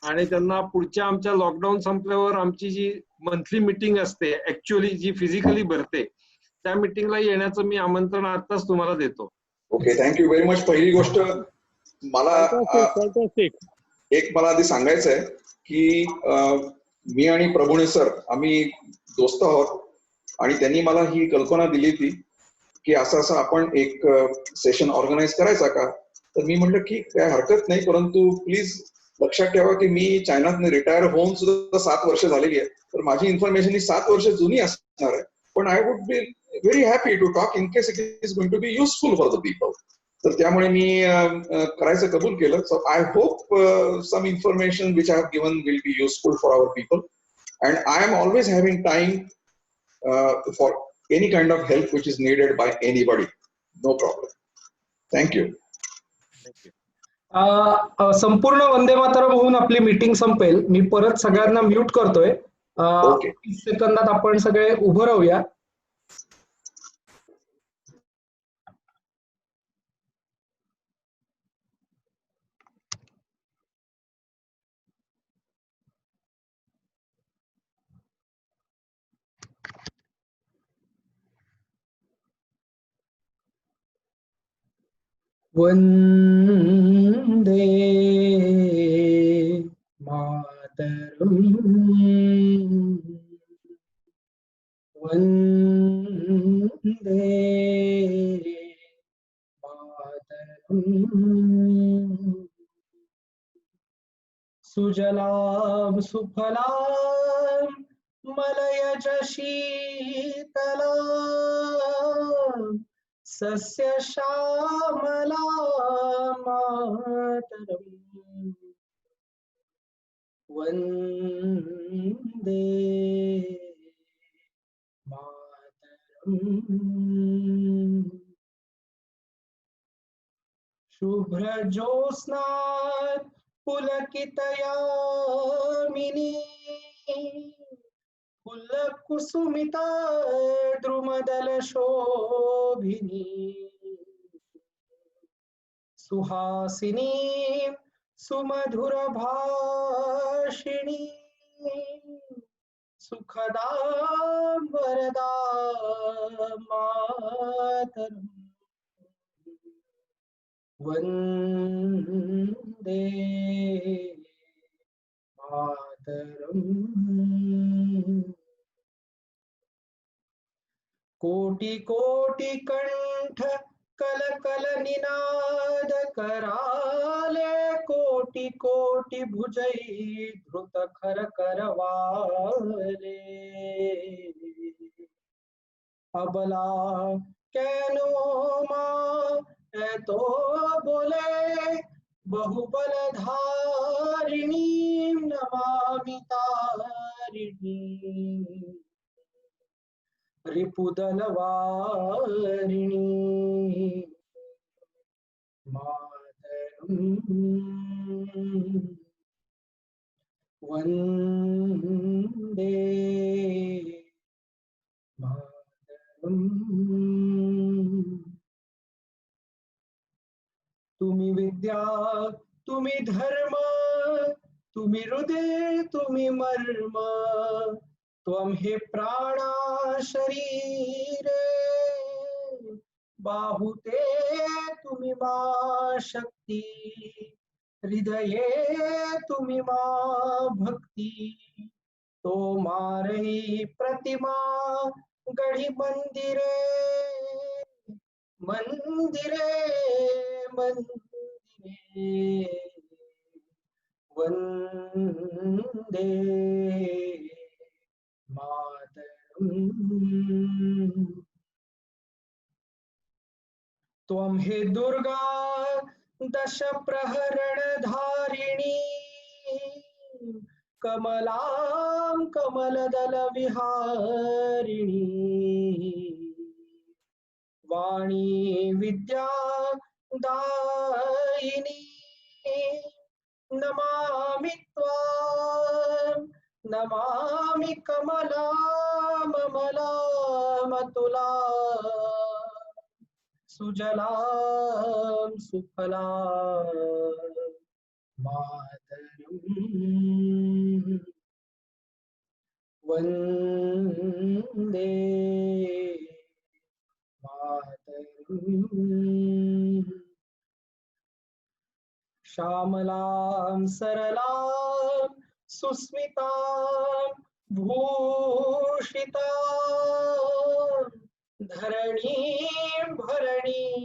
Speaker 2: आणि त्यांना पुढच्या आमच्या लॉकडाऊन संपल्यावर आमची जी मंथली मीटिंग असते ऍक्च्युअली जी फिजिकली भरते त्या मीटिंगला येण्याचं मी आमंत्रण आताच तुम्हाला देतो.
Speaker 1: Okay, thank you very much. पहिली गोष्ट मला आधी सांगायचं आहे की मी आणि प्रभुणे सर आम्ही दोस्त आहोत आणि त्यांनी मला ही कल्पना दिली होती की असं आपण एक सेशन ऑर्गनाईज करायचा का, तर मी म्हटलं की काय हरकत नाही, परंतु प्लीज लक्षात ठेवा की मी चायनात रिटायर होऊन सुद्धा 7 वर्ष झालेली आहे, तर माझी इन्फॉर्मेशन ही 7 वर्ष जुनी असणार आहे, पण I would be very happy to talk in case it is going to be useful for the people. तर त्यामुळे मी करायचं कबूल केलं. So I hope some information which I have given will be useful for our people and I am always having time for any kind of help which is needed by anybody. No problem. Thank you.
Speaker 3: संपूर्ण वंदे मातरम होऊन आपली meeting संपेल. मी परत सगळ्यांना mute करतोय. 30 सेकंदात आपण सगळे उभं राहूया. वंदे मातरम वंदे मातरम सुजलाम सुफलाम मलयज शीतला सस्य श्यामला मातरम् वन्दे मातरम्। शुभ्रज्योत्स्ना पुलकितयामिनी फुल्लकुसुमिता द्रुमदलशोभिनी सुहासिनी सुमधुरभाषिणी सुखदां वरदां मातरम् वन्दे मातरम्। कोटि कोटि कंठ कल कल निनाद कराले कोटि कोटि भुजै धृत खर करवाले अबला कैनो मां तो बोले बहुबल धारिणी नमामि तारिणी रिपुदल वारिणी मातरम् वन्दे मातरम्। तुम्ही विद्या तुम्ही धर्म तुम्ही हृदय तुम्ही मर्म त्वं हि प्राणा शरीरे बाहुते तुम्ही मा शक्ती हृदये तुम्ही मा भक्ती तो मारई प्रतिमा गढ़ी मंदिरे मंदिरे मंदिरे वन्दे मातरम्। त्वं हि दुर्गा दश प्रहरण धारिणी कमलां कमलदल विहारिणी वाणी विद्या दायिनी नमामि त्वां नमामि कमलामलामतुला सुजलां सुफलां मातरम् वन्दे मातरम्। श्यामलां सरलां सुस्मितां भूषितां धरणीं भरणीं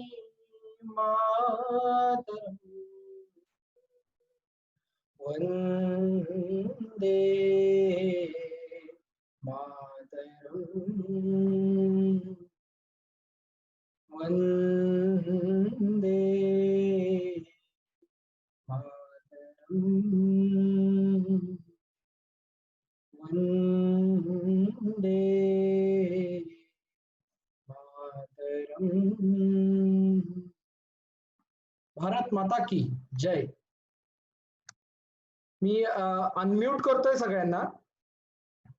Speaker 3: मातरम् वन्दे मातरम् वन्दे मातरम् वन्दे मातरम्। भारत माता की जय। मी अनम्यूट करतोय सगळ्यांना.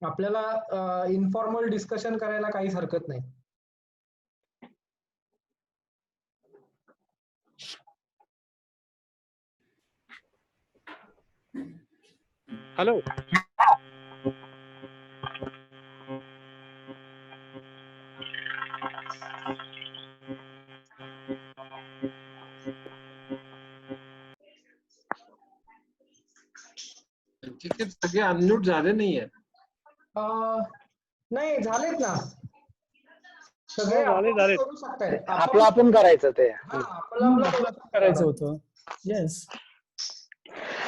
Speaker 3: आपल्याला इन्फॉर्मल डिस्कशन करायला काहीच हरकत नाही.
Speaker 7: हॅलो
Speaker 2: तिथे सगळे अनम्यूट झाले नाहीये.
Speaker 3: नाही झालेत ना सगळे.
Speaker 7: झाले.
Speaker 3: करू शकतायत.
Speaker 9: आपलं आपण करायचं ते
Speaker 3: आपलं
Speaker 10: करायचं होतं. येस.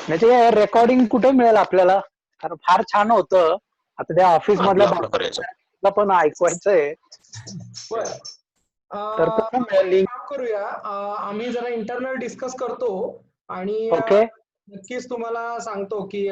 Speaker 9: म्हणजे रेकॉर्डिंग कुठे मिळेल आपल्याला? कारण फार छान होतं आता त्या ऑफिस मधल्या
Speaker 8: आपलं करायचं.
Speaker 9: बाबा पण ऐकवायचंय.
Speaker 3: बरं.
Speaker 9: तर
Speaker 3: आपण काम करूया, आम्ही जरा इंटरनल डिस्कस करतो आणि
Speaker 9: ओके
Speaker 3: नक्कीच तुम्हाला सांगतो की